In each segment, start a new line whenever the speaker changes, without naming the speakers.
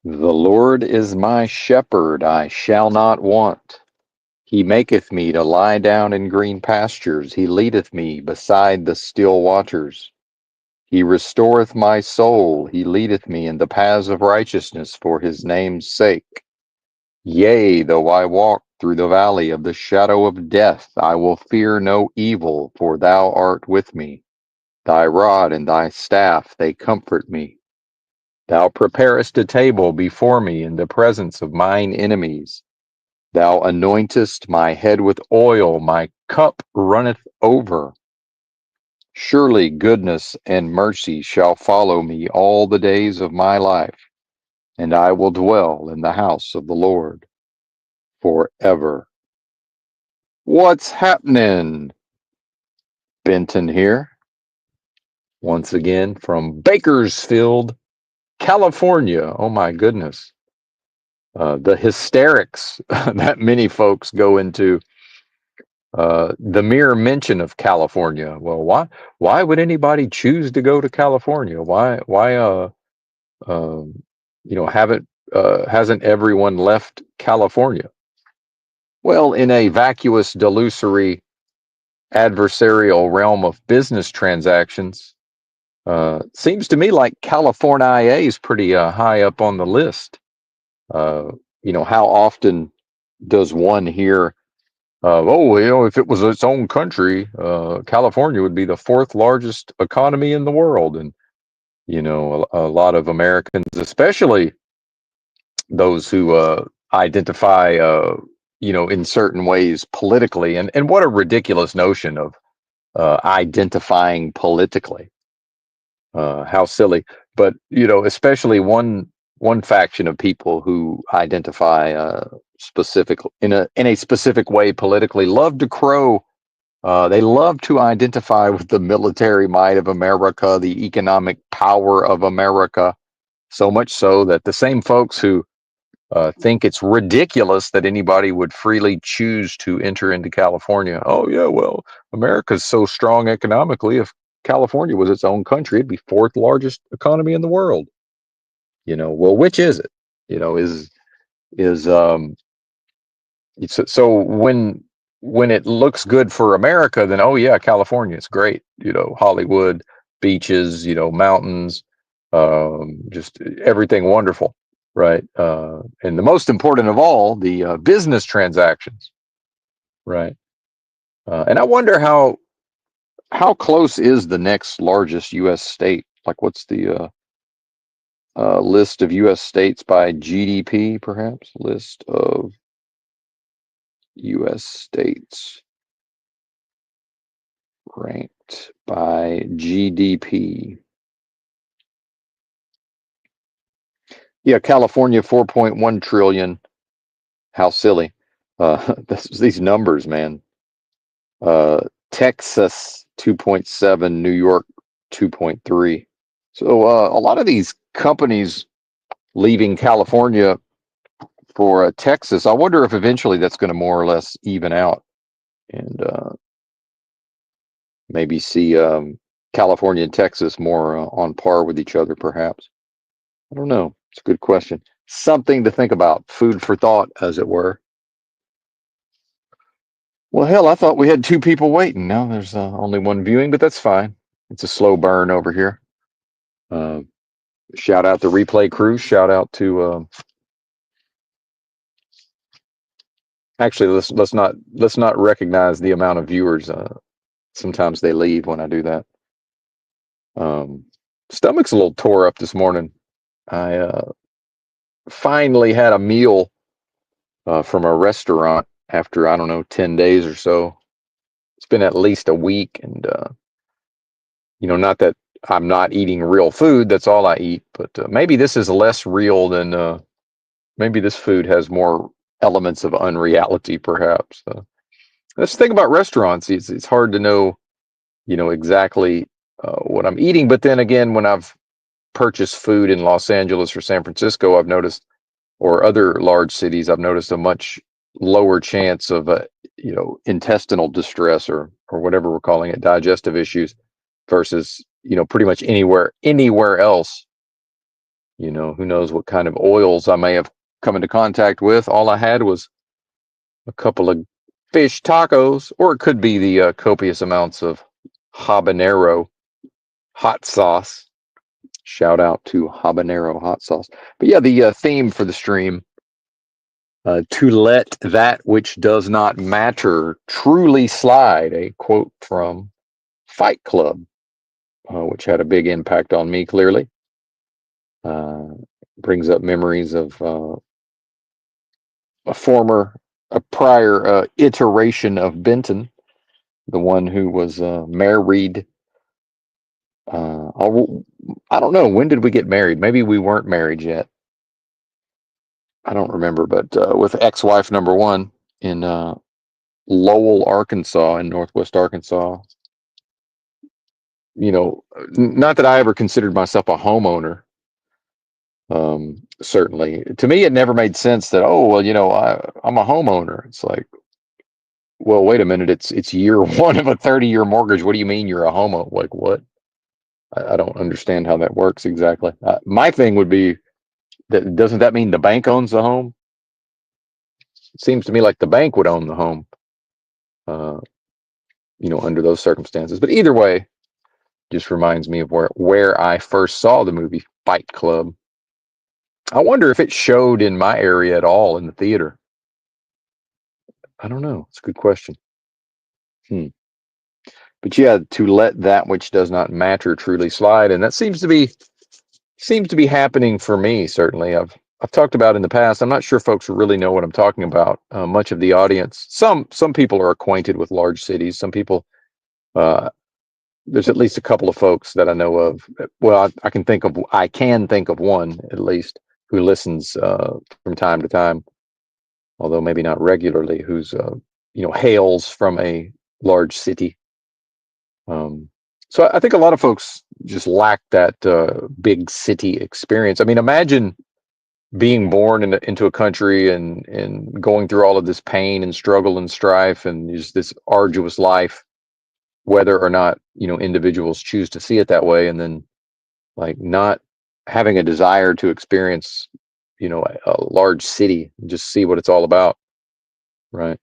The Lord is my shepherd, I shall not want. He maketh me to lie down in green pastures. He leadeth me beside the still waters. He restoreth my soul. He leadeth me in the paths of righteousness for his name's sake. Yea, though I walk through the valley of the shadow of death, I will fear no evil, for thou art with me. Thy rod and thy staff, they comfort me. Thou preparest a table before me in the presence of mine enemies. Thou anointest my head with oil, my cup runneth over. Surely goodness and mercy shall follow me all the days of my life, and I will dwell in the house of the Lord forever. What's happening? Benton here, once again from Bakersfield, California. Oh my goodness. The hysterics that many folks go into, the mere mention of California. Well, why would anybody choose to go to California? Um, haven't hasn't everyone left California? Well, in a vacuous, delusory, adversarial realm of business transactions, seems to me like California is pretty high up on the list. Uh, how often does one hear, if it was its own country, California would be the fourth largest economy in the world. And, a lot of Americans, especially those who identify, in certain ways politically, and what a ridiculous notion of identifying politically. How silly. But, especially one faction of people who identify specific in a specific way politically love to crow. They love to identify with the military might of America, the economic power of America, so much so that the same folks who think it's ridiculous that anybody would freely choose to enter into California. Oh, yeah, well, America's so strong economically. If California was its own country, it'd be fourth largest economy in the world. Well, which is it? Is so when it looks good for America, then oh yeah, California is great. Hollywood, beaches, mountains, just everything wonderful, right? And the most important of all, the business transactions, right? And I wonder how close is the next largest U.S. state? Like, what's the list of U.S. states by GDP? Perhaps list of U.S. states ranked by GDP. Yeah, California 4.1 trillion. How silly. These numbers, man. Texas 2.7, New York 2.3. So a lot of these companies leaving California for Texas, I wonder if eventually that's going to more or less even out and maybe see California and Texas more on par with each other, perhaps. I don't know. It's a good question. Something to think about. Food for thought, as it were. Well, hell, I thought we had two people waiting. Now there's only one viewing, but that's fine. It's a slow burn over here. Uh, Shout out the replay crew. Shout out to actually let's not recognize the amount of viewers. Sometimes they leave when I do that. Um, Stomach's a little tore up this morning. I finally had a meal from a restaurant after I don't know 10 days or so. It's been at least a week, and not that I'm not eating real food. That's all I eat. But maybe this is less real than maybe this food has more elements of unreality, perhaps. That's the thing about restaurants. It's hard to know, exactly what I'm eating. But then again, when I've purchased food in Los Angeles or San Francisco, I've noticed, or other large cities, I've noticed a much lower chance of intestinal distress or whatever we're calling it, digestive issues, versus pretty much anywhere else Who knows what kind of oils I may have come into contact with. All I had was a couple of fish tacos, or it could be the copious amounts of habanero hot sauce. Shout out to habanero hot sauce. But yeah, the theme for the stream, to let that which does not matter truly slide, a quote from Fight Club, which had a big impact on me, clearly. Brings up memories of a prior iteration of Benton, the one who was married. I don't know. When did we get married? Maybe we weren't married yet. I don't remember, but with ex-wife number one in Lowell, Arkansas, in Northwest Arkansas. Not that I ever considered myself a homeowner. Certainly, to me, it never made sense that, oh, well, I'm a homeowner. It's like, well, wait a minute. It's year one of a 30-year mortgage. What do you mean you're a homeowner? Like what? I don't understand how that works exactly. My thing would be that doesn't that mean the bank owns the home? It seems to me like the bank would own the home, under those circumstances. But either way, just reminds me of where I first saw the movie Fight Club. I wonder if it showed in my area at all in the theater. I don't know. It's a good question. But yeah, to let that which does not matter truly slide, and that seems to be happening for me. Certainly, I've talked about in the past. I'm not sure folks really know what I'm talking about. Much of the audience, some people are acquainted with large cities. Some people, there's at least a couple of folks that I know of. Well, I can think of one at least who listens from time to time, although maybe not regularly. Who's hails from a large city. So I think a lot of folks just lack that big city experience. I mean, imagine being born into a country and going through all of this pain and struggle and strife and just this arduous life, whether or not individuals choose to see it that way, and then like not having a desire to experience a large city and just see what it's all about, right?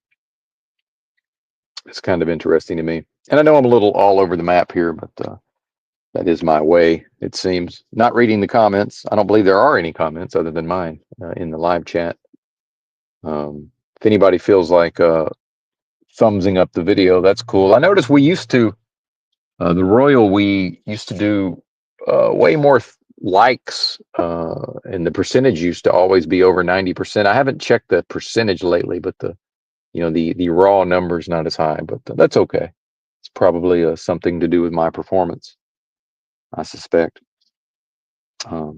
It's kind of interesting to me, and I know I'm a little all over the map here, but that is my way, it seems. Not reading the comments. I don't believe there are any comments other than mine in the live chat. If anybody feels like thumbsing up the video, that's cool. I noticed we used to, the Royal, we used to do way more likes, and the percentage used to always be over 90%. I haven't checked the percentage lately, but the raw number's not as high, but that's okay. It's probably something to do with my performance, I suspect. But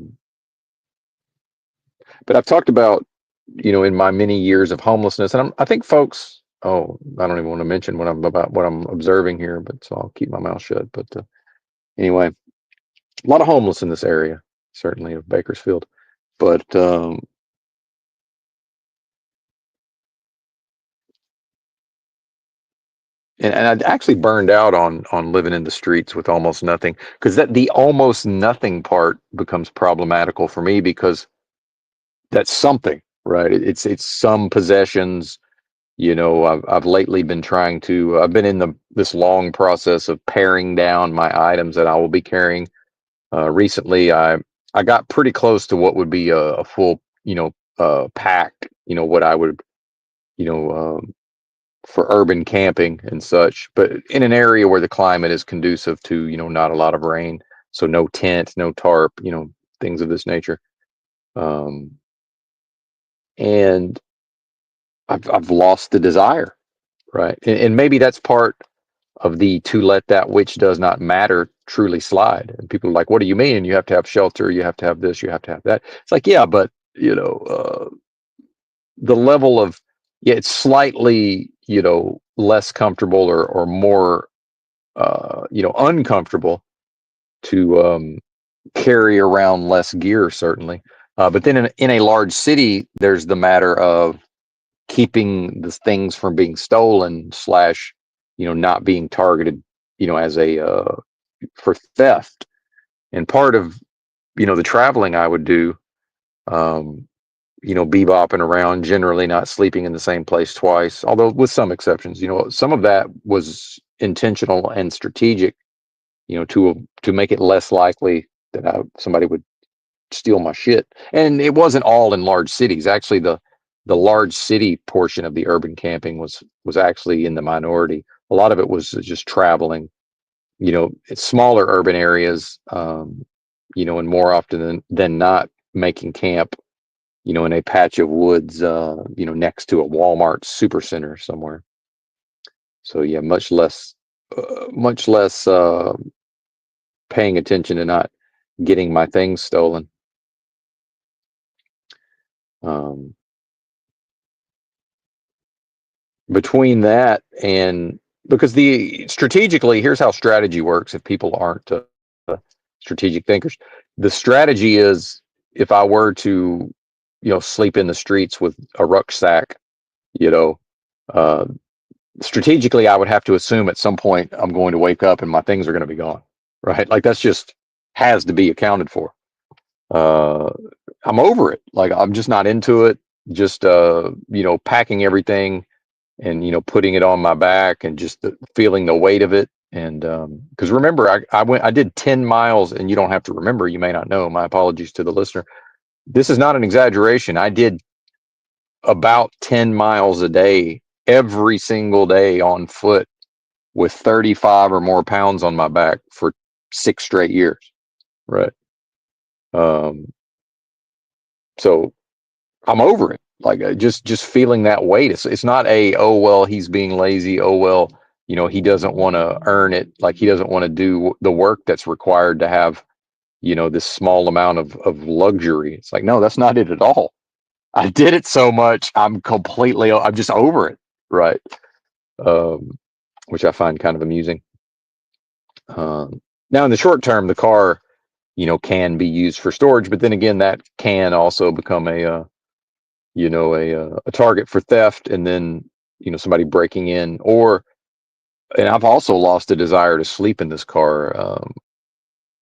I've talked about, in my many years of homelessness, and I think folks, oh, I don't even want to mention what I'm observing here, but so I'll keep my mouth shut. But anyway, a lot of homeless in this area, certainly of Bakersfield, but and I'd actually burned out on living in the streets with almost nothing, because that the almost nothing part becomes problematical for me, because that's something, right? It's some possessions. I've lately been trying to. I've been in this long process of paring down my items that I will be carrying. Recently, I got pretty close to what would be a full, pack. What I would, you know, um, for urban camping and such, but in an area where the climate is conducive to, not a lot of rain, so no tent, no tarp, things of this nature. Um, and I've lost the desire, right? And maybe that's part of the to let that which does not matter truly slide. And people are like, what do you mean? You have to have shelter, you have to have this, you have to have that. It's like, yeah, but the level of, yeah, it's slightly, less comfortable or more uncomfortable to carry around less gear, certainly. But then in a large city, there's the matter of keeping the things from being stolen slash, not being targeted, as a for theft. And part of, the traveling I would do, um, bebopping around, generally not sleeping in the same place twice, although with some exceptions. Some of that was intentional and strategic, to make it less likely that somebody would steal my shit. And it wasn't all in large cities. Actually, the large city portion of the urban camping was actually in the minority. A lot of it was just traveling, it's smaller urban areas, and more often than not making camp, in a patch of woods, next to a Walmart supercenter somewhere. So yeah, much less paying attention to not getting my things stolen. Um, Between that and because the strategically, here's how strategy works. If people aren't strategic thinkers, the strategy is if I were to, sleep in the streets with a rucksack, you know, uh, strategically, I would have to assume at some point I'm going to wake up and my things are going to be gone, right? Like that's just has to be accounted for. Uh, I'm over it. Like I'm just not into it. Just packing everything and putting it on my back and just feeling the weight of it. And because remember, I did 10 miles, and you don't have to remember. You may not know. My apologies to the listener. This is not an exaggeration. I did about 10 miles a day every single day on foot with 35 or more pounds on my back for 6 straight years. Right. Um, so I'm over it. Like just feeling that weight. It's not oh well, he's being lazy. Oh well, he doesn't want to earn it. Like he doesn't want to do the work that's required to have this small amount of luxury. It's like no, that's not it at all. I did it so much. I'm just over it. Right. Um, which I find kind of amusing. Now in the short term, the car can be used for storage, but then again, that can also become a target for theft, and then somebody breaking in. And I've also lost a desire to sleep in this car.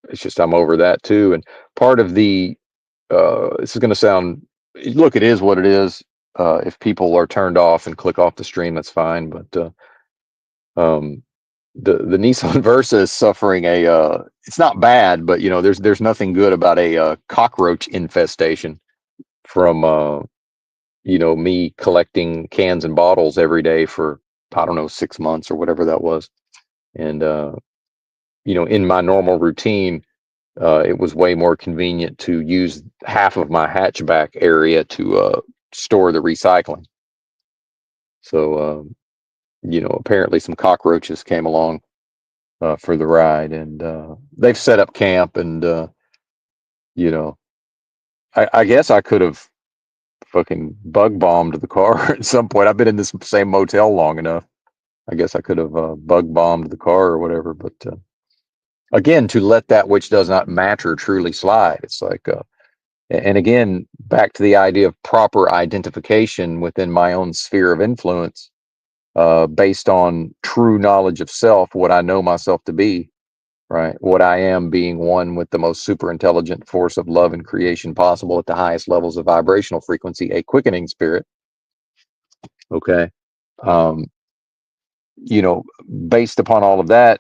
It's just I'm over that too. And part of this is going to sound, look, it is what it is. If people are turned off and click off the stream, that's fine. But um, the Nissan Versa is suffering it's not bad, but there's nothing good about a cockroach infestation from me collecting cans and bottles every day for, I don't know, 6 months or whatever that was. And, in my normal routine, it was way more convenient to use half of my hatchback area to store the recycling. So, apparently some cockroaches came along for the ride, and they've set up camp. And, you know, I guess I could have fucking bug bombed the car at some point. I've been in this same motel long enough. I guess I could have bug bombed the car or whatever. But again, to let that which does not matter truly slide. It's like, and again, back to the idea of proper identification within my own sphere of influence, based on true knowledge of self, what I know myself to be, right? What I am, being one with the most super intelligent force of love and creation possible at the highest levels of vibrational frequency, a quickening spirit. Okay. Um, based upon all of that,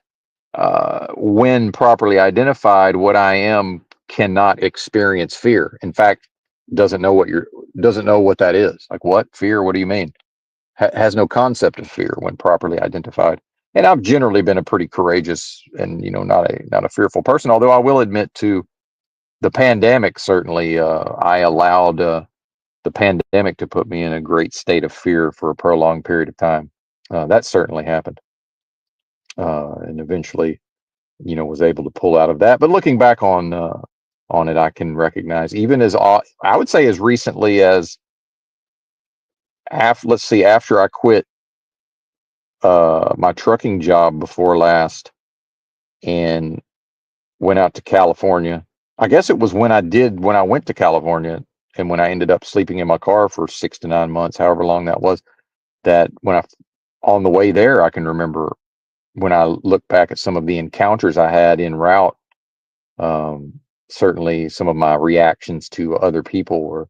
when properly identified, what I am cannot experience fear. In fact, doesn't know what that is. Like, what fear? What do you mean? Has no concept of fear when properly identified. And I've generally been a pretty courageous and not a fearful person. Although I will admit to the pandemic, certainly I allowed the pandemic to put me in a great state of fear for a prolonged period of time. That certainly happened, and eventually was able to pull out of that. But looking back on it, I can recognize, even I would say as recently as after I quit my trucking job before last and went out to California. I guess it was when I went to California and when I ended up sleeping in my car for 6 to 9 months, however long that was, that on the way there, I can remember when I look back at some of the encounters I had en route. certainly some of my reactions to other people were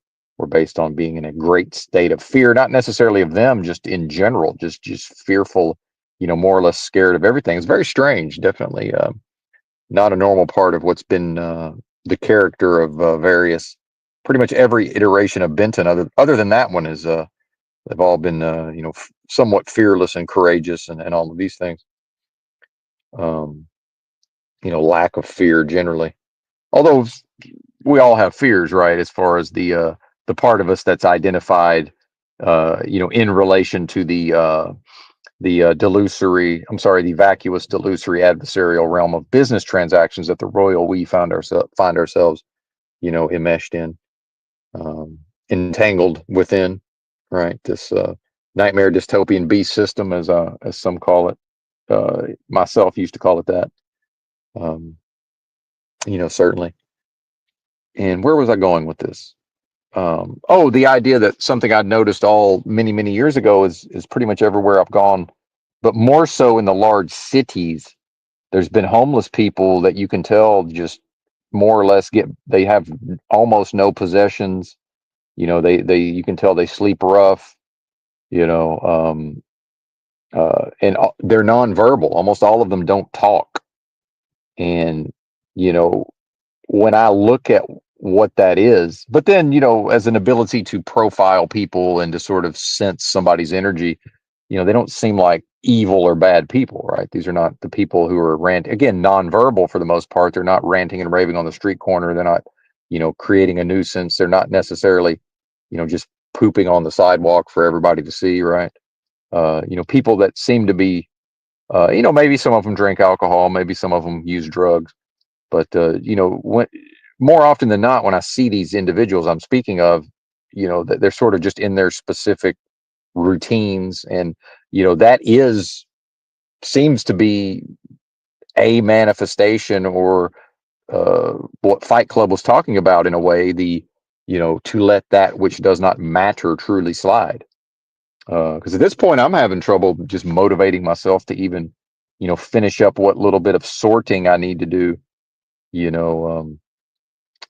based on being in a great state of fear, not necessarily of them, just in general, just fearful, more or less scared of everything. It's very strange, definitely not a normal part of what's been the character of various, pretty much every iteration of Benton, other than that one is they've all been somewhat fearless and courageous and all of these things. Um, lack of fear generally. Although we all have fears, right? As far as the part of us that's identified, in relation to the delusory, I'm sorry, the vacuous, delusory, adversarial realm of business transactions that the royal we find ourselves, enmeshed in, um, entangled within, right? This nightmare dystopian beast system, as some call it. Myself used to call it that. Um, certainly. And where was I going with this? Oh, the idea that something I'd noticed all many, many years ago is pretty much everywhere I've gone, but more so in the large cities. There's been homeless people that you can tell just more or less they have almost no possessions. They you can tell they sleep rough. And they're nonverbal. Almost all of them don't talk. And you know, when I look at what that is, but then, as an ability to profile people and to sort of sense somebody's energy, they don't seem like evil or bad people, right? These are not the people who are again, nonverbal for the most part. They're not ranting and raving on the street corner. They're not, creating a nuisance. They're not necessarily, just pooping on the sidewalk for everybody to see, right? People that seem to be, maybe some of them drink alcohol, maybe some of them use drugs, but when more often than not, when I see these individuals I'm speaking of, that they're sort of just in their specific routines, and that seems to be a manifestation, or what Fight Club was talking about in a way, to let that which does not matter truly slide. Because at this point, I'm having trouble just motivating myself to even, finish up what little bit of sorting I need to do. You know,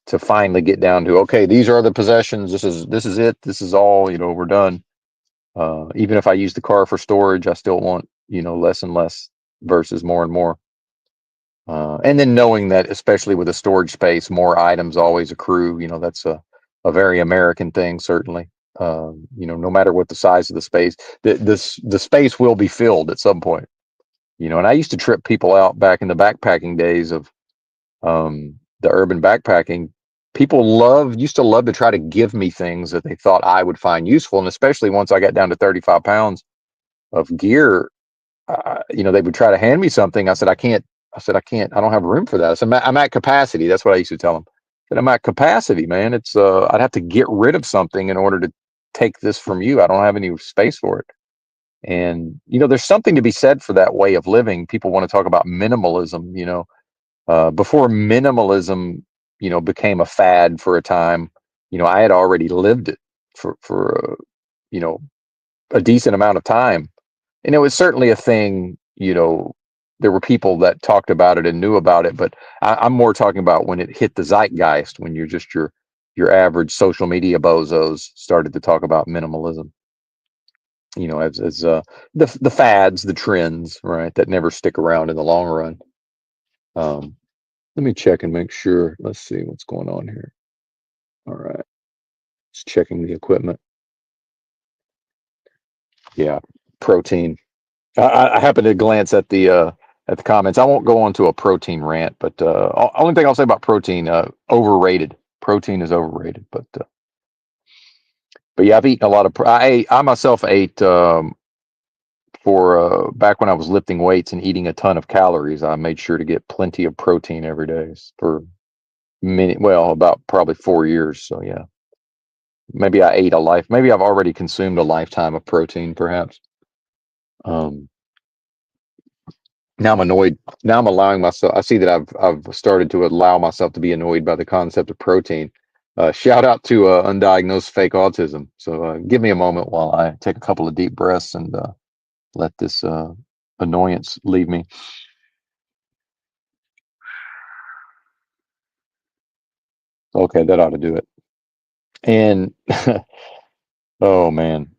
to finally get down to, okay, these are the possessions. This is it. This is all. We're done. Even if I use the car for storage, I still want, less and less versus more and more. And then knowing that, especially with a storage space, more items always accrue. That's a very American thing, certainly. No matter what the size of the space, the space will be filled at some point. And I used to trip people out back in the backpacking days of the urban backpacking. People used to love to try to give me things that they thought I would find useful, and especially once I got down to 35 pounds of gear, they would try to hand me something. I said, I can't. I said, I can't. I don't have room for that. I said, I'm at capacity. That's what I used to tell them. I said, I'm at capacity, man. It's I'd have to get rid of something in order to take this from you. I don't have any space for it. And there's something to be said for that way of living. People want to talk about minimalism. Before minimalism, became a fad for a time, I had already lived it for you know, a decent amount of time. And it was certainly a thing, there were people that talked about it and knew about it, but I'm more talking about when it hit the zeitgeist, when you're just your average social media bozos started to talk about minimalism, as the fads, the trends, right, that never stick around in the long run. Um, Let me check and make sure. Let's see what's going on here. All right. Just checking the equipment. Yeah. Protein. I happened to glance at the comments. I won't go on to a protein rant, but only thing I'll say about protein, overrated. Protein is overrated, but yeah, I've eaten a lot of. I myself ate, for back when I was lifting weights and eating a ton of calories. I made sure to get plenty of protein every day for about probably 4 years. So yeah. Maybe I ate a life. Maybe I've already consumed a lifetime of protein, perhaps. Um, Now I'm annoyed. Now I'm allowing myself. I see that I've started to allow myself to be annoyed by the concept of protein. Shout out to undiagnosed fake autism. So give me a moment while I take a couple of deep breaths and let this annoyance leave me. Okay, that ought to do it. And oh man,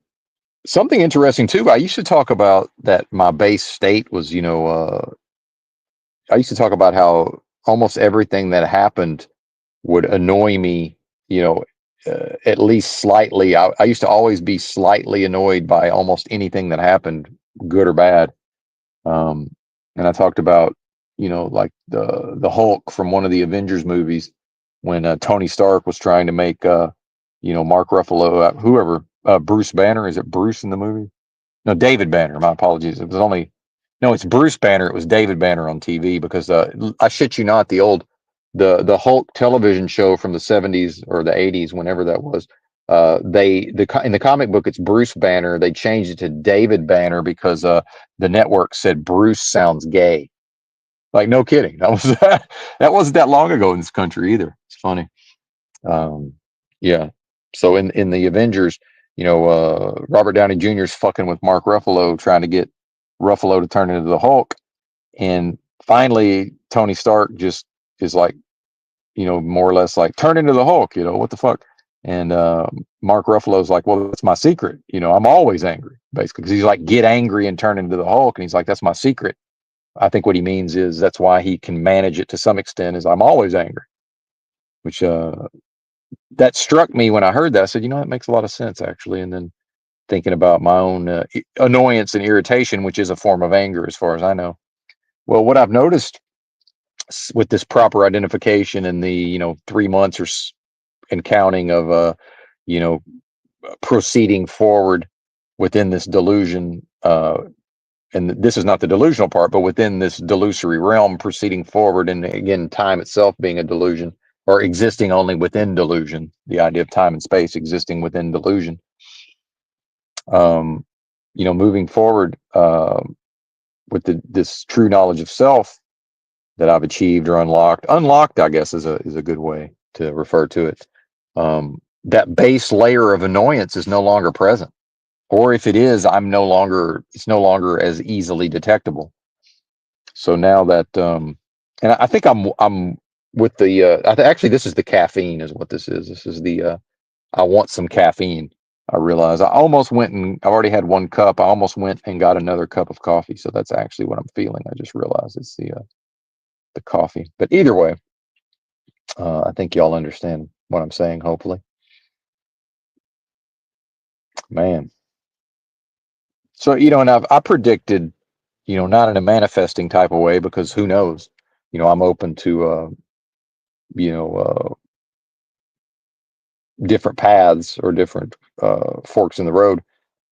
something interesting too. I used to talk about that my base state was, I used to talk about how almost everything that happened would annoy me, you know, at least slightly. I used to always be slightly annoyed by almost anything that happened, good or bad. Um, and I talked about, like the Hulk from one of the Avengers movies when Tony Stark was trying to make, Mark Ruffalo, whoever, Bruce Banner. Is it Bruce in the movie? No, David Banner. My apologies. It was only no, it's Bruce Banner. It was David Banner on TV because I shit you not, the Hulk television show from the 70s or the 80s, whenever that was. In the comic book it's Bruce Banner. They changed it to David Banner because the network said Bruce sounds gay. Like no kidding. That was that wasn't that long ago in this country either. It's funny. Um, yeah. So in the Avengers, Robert Downey Jr. is fucking with Mark Ruffalo, trying to get Ruffalo to turn into the Hulk, and finally Tony Stark just is like, more or less like, turn into the Hulk. What the fuck? And Mark Ruffalo's like, well, that's my secret. I'm always angry, basically, because he's like, get angry and turn into the Hulk, and he's like, that's my secret. I think what he means is that's why he can manage it to some extent. Is I'm always angry, which that struck me when I heard that. I said, that makes a lot of sense, actually. And then thinking about my own annoyance and irritation, which is a form of anger, as far as I know. Well, what I've noticed with this proper identification and the 3 months and counting of you know proceeding forward within this delusion, and this is not the delusional part, but within this delusory realm, proceeding forward, and again, time itself being a delusion, or existing only within delusion, the idea of time and space existing within delusion. um, Moving forward, with this true knowledge of self that I've achieved or unlocked, I guess, is a good way to refer to it. That base layer of annoyance is no longer present, or if it is, it's no longer as easily detectable. So now that, and I think I'm with the, actually, this is the caffeine, is what this is. This is the, I want some caffeine. I realize I've already had one cup. I almost went and got another cup of coffee. So that's actually what I'm feeling. I just realized it's the coffee. But either way, I think y'all understand what I'm saying, hopefully. Man. So, and I predicted, not in a manifesting type of way, because who knows? I'm open to, you know, different paths or different forks in the road.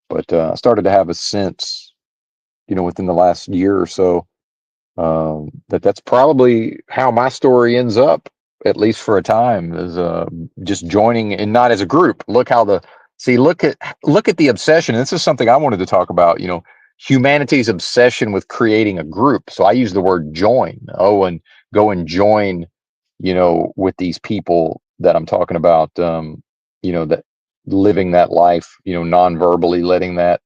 But I started to have a sense, within the last year or so, that's probably how my story ends up, at least for a time, is just joining, and not as a group. Look at the obsession. This is something I wanted to talk about. Humanity's obsession with creating a group. So I use the word join. Oh, and go and join, with these people that I'm talking about. That living that life, non-verbally letting that,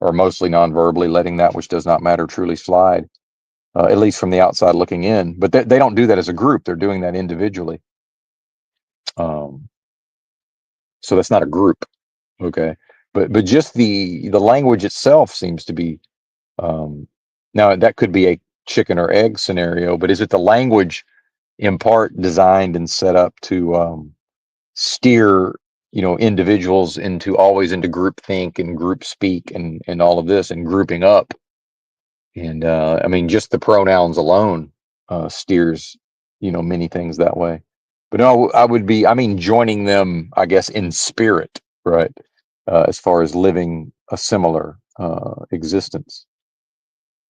or mostly non-verbally letting that which does not matter truly slide, at least from the outside looking in. But they don't do that as a group. They're doing that individually. Um, so that's not a group. Okay. But just the language itself seems to be, um, now that could be a chicken or egg scenario, but is it the language in part designed and set up to steer, individuals always into group think and group speak and all of this, and grouping up? And I mean, just the pronouns alone steers, many things that way. But no, I mean, joining them, I guess, in spirit, right? As far as living a similar existence.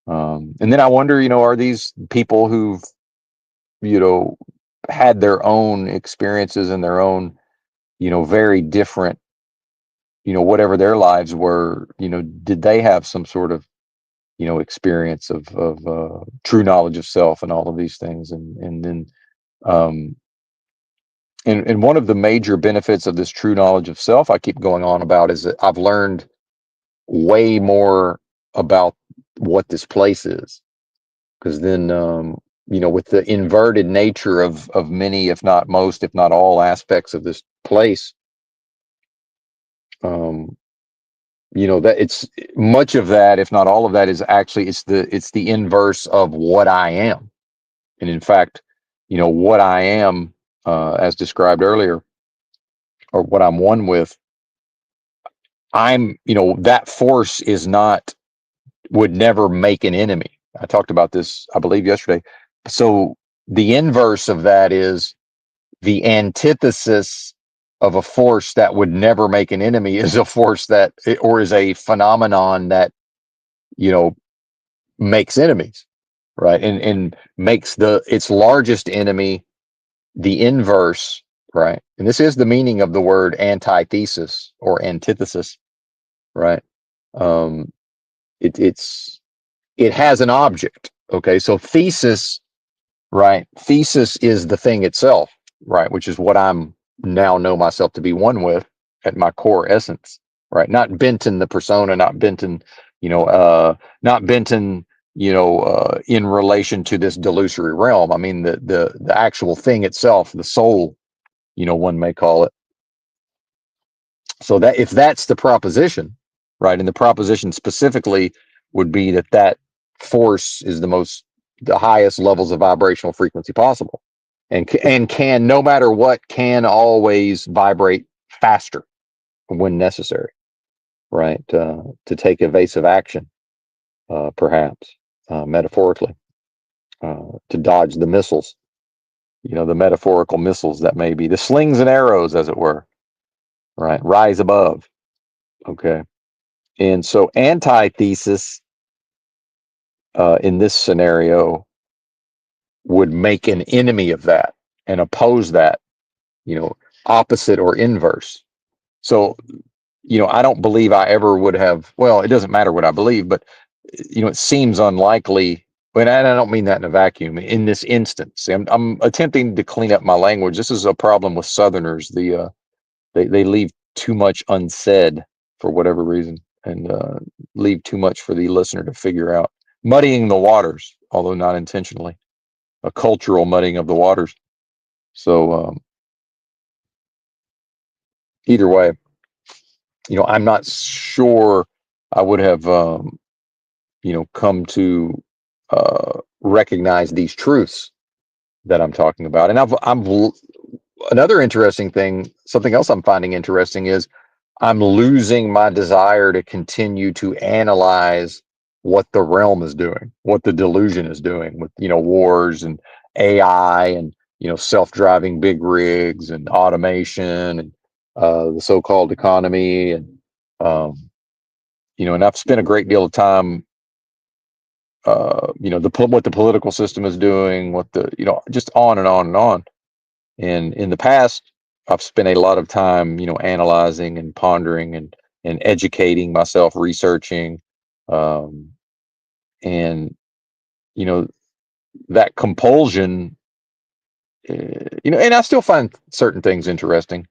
And then I wonder, are these people who've, you know, had their own experiences and their own, very different, whatever their lives were, did they have some sort of, experience of true knowledge of self and all of these things? And then, um, and one of the major benefits of this true knowledge of self I keep going on about is that I've learned way more about what this place is. Because then, with the inverted nature of many, if not most, if not all aspects of this place, um, that it's much of that, if not all of that, is actually it's the inverse of what I am. And in fact, what I am, as described earlier, or what I'm one with, that force would never make an enemy. I talked about this, I believe, yesterday. So the inverse of that is the antithesis of a force that would never make an enemy is a force or is a phenomenon that, you know, makes enemies, right? And makes its largest enemy the inverse, right? And this is the meaning of the word antithesis or antithesis, right? Um, it has an object. Okay, so thesis, right? Thesis is the thing itself, right? Which is what I'm now know myself to be one with at my core essence, right? Not Benton the persona, not Benton, not Benton, in relation to this delusory realm. I mean the actual thing itself, the soul, one may call it. So that if that's the proposition, right, and the proposition specifically would be that force is the highest levels of vibrational frequency possible, and can, no matter what, can always vibrate faster when necessary, right, to take evasive action, perhaps, metaphorically, to dodge the missiles, the metaphorical missiles that may be the slings and arrows, as it were, right, rise above. Okay. And so antithesis, in this scenario, would make an enemy of that and oppose that, opposite or inverse. So, I don't believe I ever would have, well, it doesn't matter what I believe, but, it seems unlikely. And I don't mean that in a vacuum. In this instance, I'm attempting to clean up my language. This is a problem with Southerners. They leave too much unsaid for whatever reason, and leave too much for the listener to figure out, muddying the waters, although not intentionally, a cultural muddying of the waters. So either way, I'm not sure I would have come to recognize these truths that I'm talking about. And another interesting thing, something else I'm finding interesting, is I'm losing my desire to continue to analyze what the realm is doing, what the delusion is doing with, wars and AI and, self-driving big rigs and automation and the so-called economy. And, and I've spent a great deal of time, what the political system is doing, just on and on and on. And in the past, I've spent a lot of time, analyzing and pondering and educating myself, researching, and that compulsion, and I still find certain things interesting,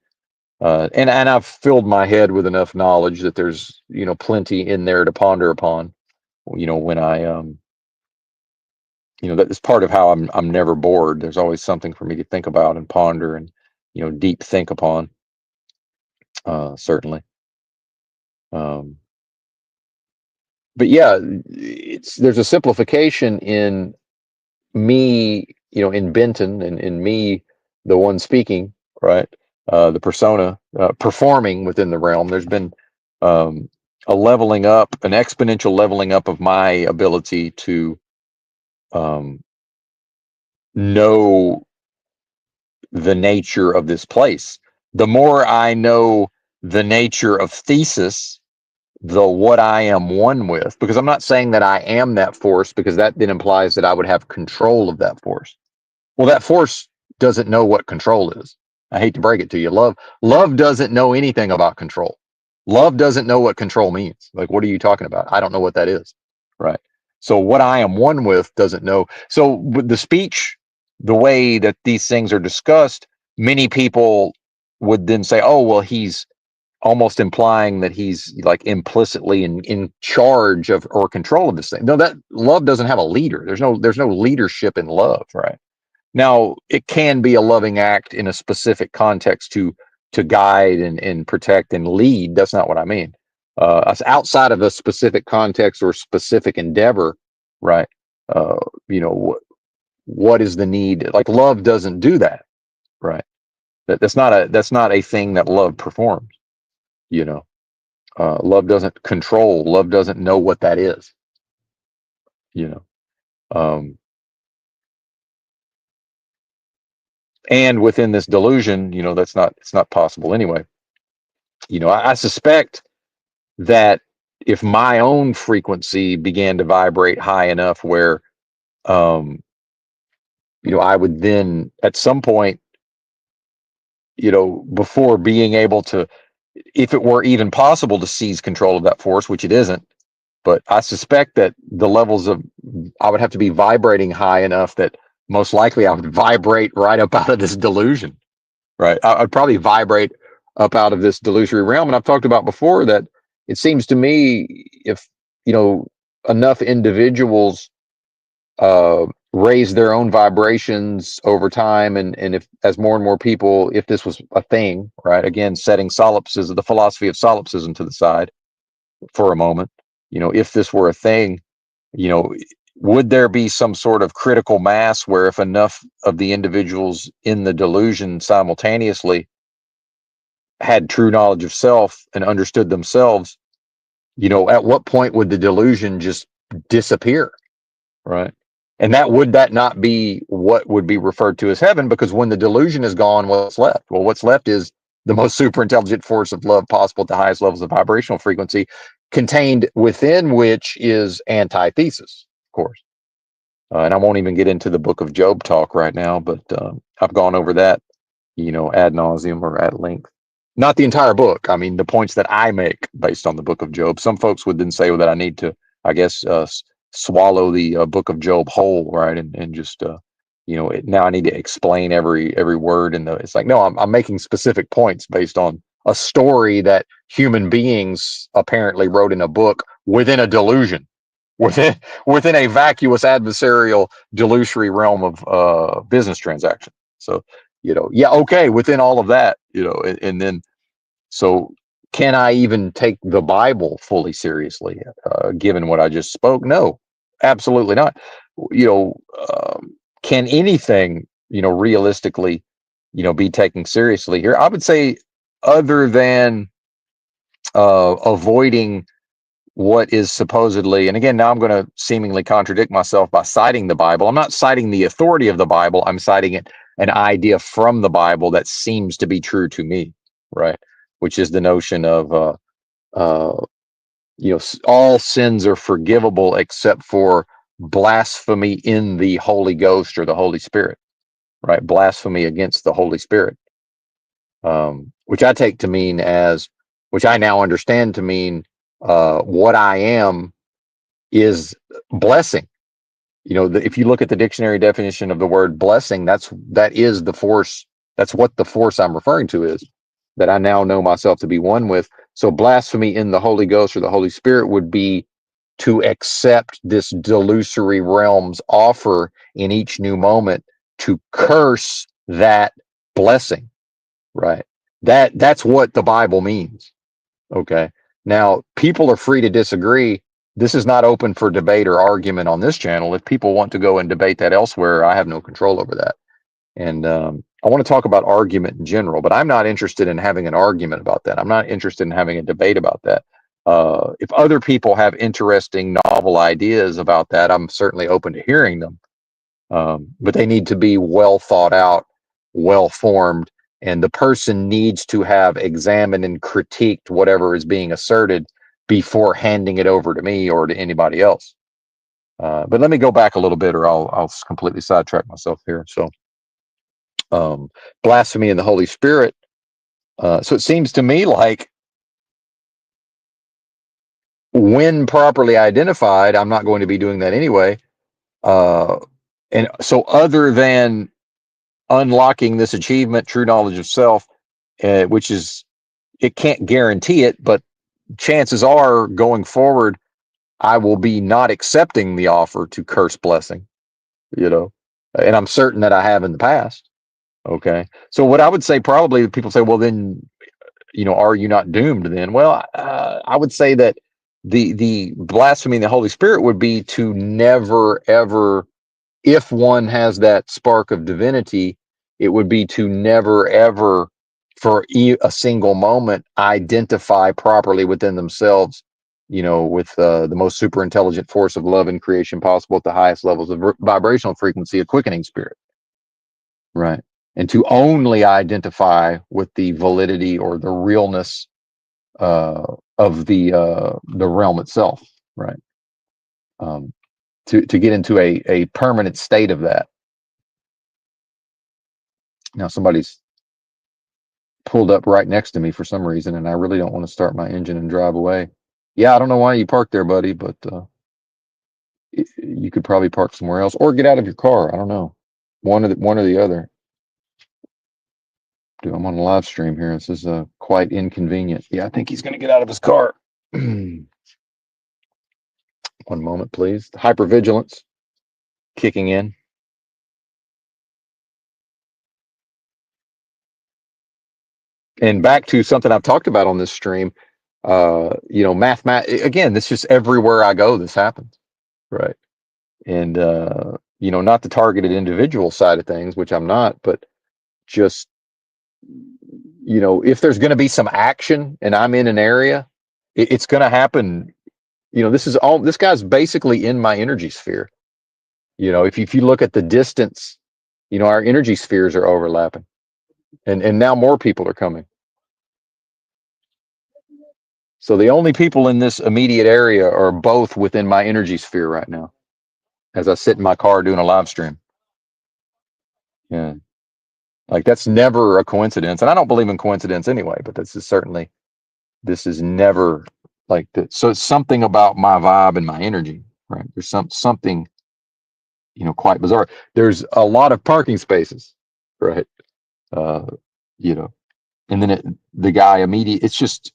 and I've filled my head with enough knowledge that there's plenty in there to ponder upon. When I that is part of how I'm never bored. There's always something for me to think about and ponder and deep think upon. Certainly. Um, but yeah, there's a simplification in me, in Benton, and in me, the one speaking, right? The persona, performing within the realm. There's been a leveling up, an exponential leveling up of my ability to um, know the nature of this place. The more I know the nature of thesis, the what I am one with, because I'm not saying that I am that force, because that then implies that I would have control of that force. Well, that force doesn't know what control is. I hate to break it to you. Love doesn't know anything about control. Love doesn't know what control means. Like, what are you talking about? I don't know what that is. Right. So what I am one with doesn't know. So with the speech, the way that these things are discussed, many people would then say, oh, well, he's almost implying that he's like implicitly in charge of or control of this thing. No, that love doesn't have a leader. There's no leadership in love, right? Now, it can be a loving act in a specific context to guide and protect and lead. That's not what I mean. Outside of a specific context or specific endeavor, right? Uh, you know, what is the need? Like love doesn't do that, right? That's not a thing that love performs. You know, love doesn't control. Love doesn't know what that is. You know, um, and within this delusion, that's not it's not possible anyway. I suspect that if my own frequency began to vibrate high enough where um, I would then at some point, before being able to, if it were even possible to seize control of that force, which it isn't, but I suspect that the levels of, I would have to be vibrating high enough that most likely I would vibrate right up out of this delusion, right? I'd probably vibrate up out of this delusory realm. And I've talked about before that it seems to me if, enough individuals raise their own vibrations over time, and if as more and more people, if this was a thing, right? Again, setting solipsism, the philosophy of solipsism to the side for a moment, if this were a thing, you know, would there be some sort of critical mass where if enough of the individuals in the delusion simultaneously had true knowledge of self and understood themselves, at what point would the delusion just disappear, right? And that not be what would be referred to as heaven? Because when the delusion is gone, what's left? Well, what's left is the most super intelligent force of love possible at the highest levels of vibrational frequency, contained within which is antithesis, of course. And I won't even get into the book of Job talk right now, but I've gone over that, ad nauseum or at length. Not the entire book. I mean, the points that I make based on the book of Job. Some folks would then say that I need to, I guess, swallow the book of Job whole, right? And just, now I need to explain every word. And it's like, no, I'm making specific points based on a story that human beings apparently wrote in a book within a delusion, within within a vacuous adversarial delusory realm of business transaction. So, yeah, okay, within all of that, and then so can I even take the Bible fully seriously, given what I just spoke? No, absolutely not. You know, can anything, realistically, be taken seriously here? I would say, other than avoiding what is supposedly, and again, now I'm going to seemingly contradict myself by citing the Bible. I'm not citing the authority of the Bible. I'm citing an idea from the Bible that seems to be true to me, right? Which is the notion of, uh, all sins are forgivable except for blasphemy in the Holy Ghost or the Holy Spirit, right? Blasphemy against the Holy Spirit, which I take to mean as, which I now understand to mean, what I am is blessing. If you look at the dictionary definition of the word blessing, that is the force. That's what the force I'm referring to is, that I now know myself to be one with. So blasphemy in the Holy Ghost or the Holy Spirit would be to accept this delusory realm's offer in each new moment to curse that blessing, right? That's what the Bible means. Okay. Now, people are free to disagree. This is not open for debate or argument on this channel. If people want to go and debate that elsewhere, I have no control over that. And I want to talk about argument in general, but I'm not interested in having an argument about that. I'm not interested in having a debate about that. If other people have interesting, novel ideas about that, I'm certainly open to hearing them. But they need to be well thought out, well formed, and the person needs to have examined and critiqued whatever is being asserted before handing it over to me or to anybody else. But let me go back a little bit, or I'll completely sidetrack myself here. So, blasphemy in the Holy Spirit. So it seems to me like, when properly identified, I'm not going to be doing that anyway. And so, other than unlocking this achievement, true knowledge of self, which is, it can't guarantee it, but chances are going forward, I will be not accepting the offer to curse blessing, you know, and I'm certain that I have in the past. Okay. So what I would say, probably people say, well, then, are you not doomed then? Well, I would say that the blaspheming the Holy Spirit would be to never ever, if one has that spark of divinity, it would be to never ever, for a single moment, identify properly within themselves, with the most super intelligent force of love and creation possible at the highest levels of vibrational frequency, a quickening spirit, right? And to only identify with the validity or the realness of the realm itself, right? Um, to get into a permanent state of that. Now somebody's pulled up right next to me for some reason, and I really don't want to start my engine and drive away. Yeah, I don't know why you parked there, buddy, but you could probably park somewhere else or get out of your car. I don't know, one or the other. Dude, I'm on a live stream here. This is quite inconvenient. Yeah, I think he's going to get out of his car. One moment, please. Hypervigilance kicking in. And back to something I've talked about on this stream. Again, this just everywhere I go, this happens, right? And not the targeted individual side of things, which I'm not, but just if there's going to be some action and I'm in an area, it's going to happen. This guy's basically in my energy sphere. If you look at the distance, our energy spheres are overlapping, and now more people are coming. So the only people in this immediate area are both within my energy sphere right now, as I sit in my car doing a live stream. Yeah. Like, that's never a coincidence. And I don't believe in coincidence anyway, but this is never like that. So it's something about my vibe and my energy, right? There's something, quite bizarre. There's a lot of parking spaces, right? Uh, you know, and then the guy immediately, it's just,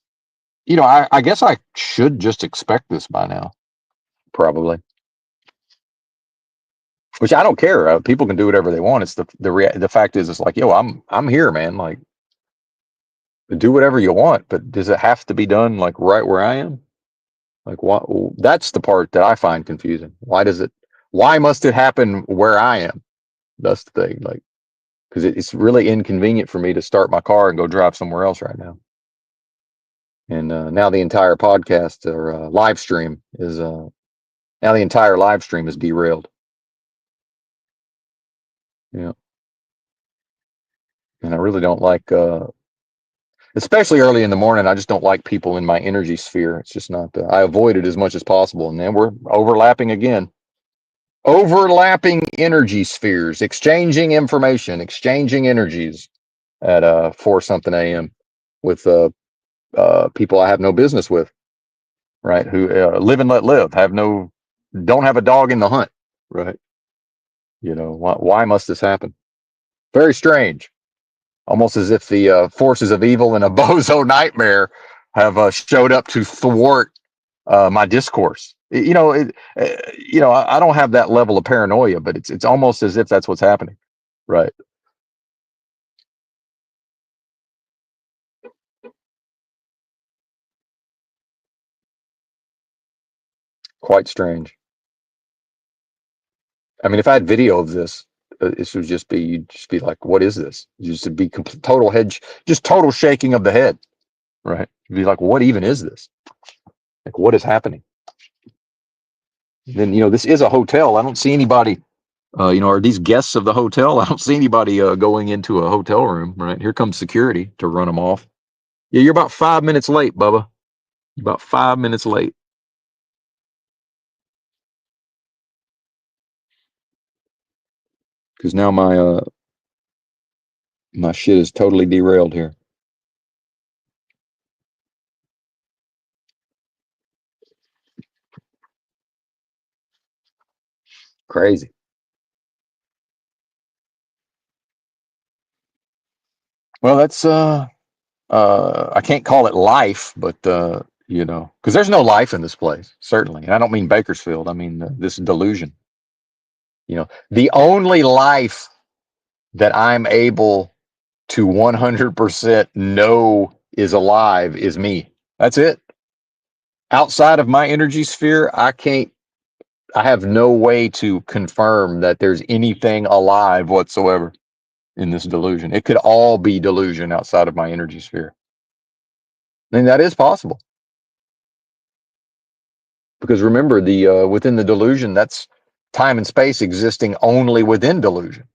I guess I should just expect this by now, probably. Which I don't care. People can do whatever they want. It's the fact is, it's like, yo, I'm here, man. Like, do whatever you want, but does it have to be done like right where I am? Like, what? That's the part that I find confusing. Why must it happen where I am? That's the thing. Like, because it's really inconvenient for me to start my car and go drive somewhere else right now. And now the entire podcast or live stream is now the entire live stream is derailed. Yeah, and I really don't like, especially early in the morning. I just don't like people in my energy sphere. It's just not. I avoid it as much as possible, and then we're overlapping again. Overlapping energy spheres, exchanging information, exchanging energies at 4 something a.m. with people I have no business with, right? Who live and let live, don't have a dog in the hunt, right? Why must this happen? Very strange. Almost as if the forces of evil in a bozo nightmare have showed up to thwart my discourse. I don't have that level of paranoia, but it's almost as if that's what's happening, right? Quite strange. I mean, if I had video of this, this would just be, you'd just be like, "What is this?" Just to be total just total shaking of the head, right? You'd be like, "What even is this? Like, what is happening?" Then this is a hotel. I don't see anybody. Are these guests of the hotel? I don't see anybody going into a hotel room. Right here comes security to run them off. Yeah, you're about 5 minutes late, Bubba. About 5 minutes late. Because now my shit is totally derailed here. Crazy. Well, that's I can't call it life, but you know, because there's no life in this place, certainly. And I don't mean Bakersfield. I mean this delusion. You know, the only life that I'm able to 100% know is alive is me. That's it. Outside of my energy sphere, I have no way to confirm that there's anything alive whatsoever in this delusion. It could all be delusion outside of my energy sphere. And that is possible. Because remember, the within the delusion, that's time and space existing only within delusion.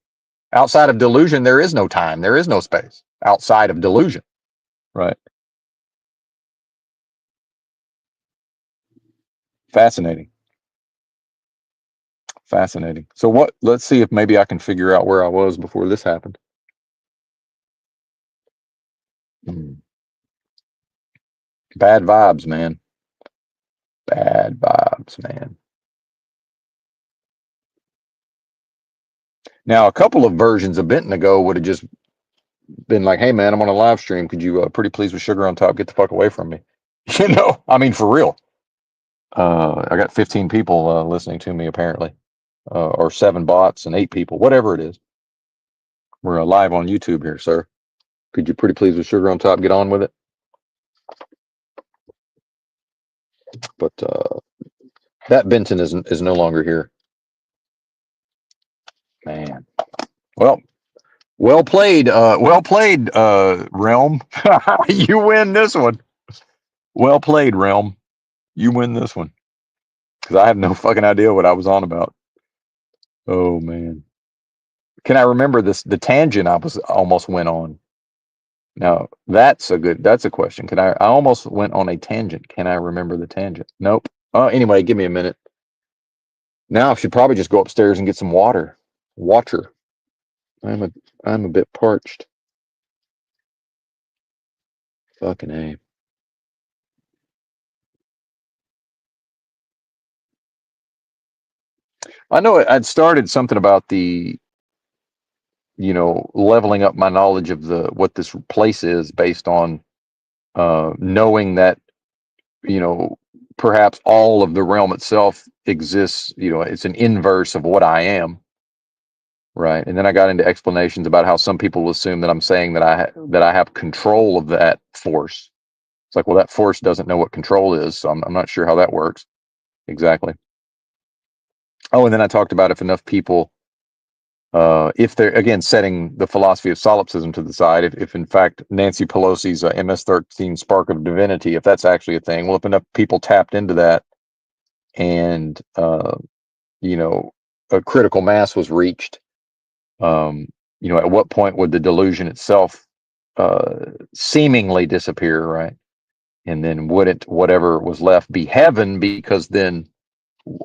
Outside of delusion, there is no time, there is no space outside of delusion. Right. Fascinating. Fascinating. So what? Let's see if maybe I can figure out where I was before this happened. Hmm. Bad vibes, man. Bad vibes, man. Now, a couple of versions of Benton ago would have just been like, "Hey, man, I'm on a live stream. Could you, pretty please with sugar on top, get the fuck away from me?" You know, I mean, for real. I got 15 people listening to me apparently, or 7 bots and 8 people, whatever it is. We're live on YouTube here, sir. Could you, pretty please with sugar on top, get on with it? But that Benton is no longer here, man. Well, well played, Realm. You win this one. Well played, Realm. You win this one because I have no fucking idea what I was on about. Oh man, can I remember this? The tangent I was almost went on. Now that's a question. Can I almost went on a tangent. Can I remember the tangent? Nope. Oh, anyway, give me a minute. Now I should probably just go upstairs and get some water. Water. I'm a I'm a bit parched. Fucking A. I know I'd started something about the, you know, leveling up my knowledge of the what this place is based on knowing that, you know, perhaps all of the realm itself exists, you know, it's an inverse of what I am. Right. And then I got into explanations about how some people assume that I'm saying that that I have control of that force. It's like, well, that force doesn't know what control is, so I'm not sure how that works exactly. Oh, and then I talked about if enough people, if they're again setting the philosophy of solipsism to the side, if in fact Nancy Pelosi's MS-13 spark of divinity, if that's actually a thing, well, if enough people tapped into that and you know, a critical mass was reached, um, you know, at what point would the delusion itself seemingly disappear, right? And then wouldn't whatever was left be heaven? Because then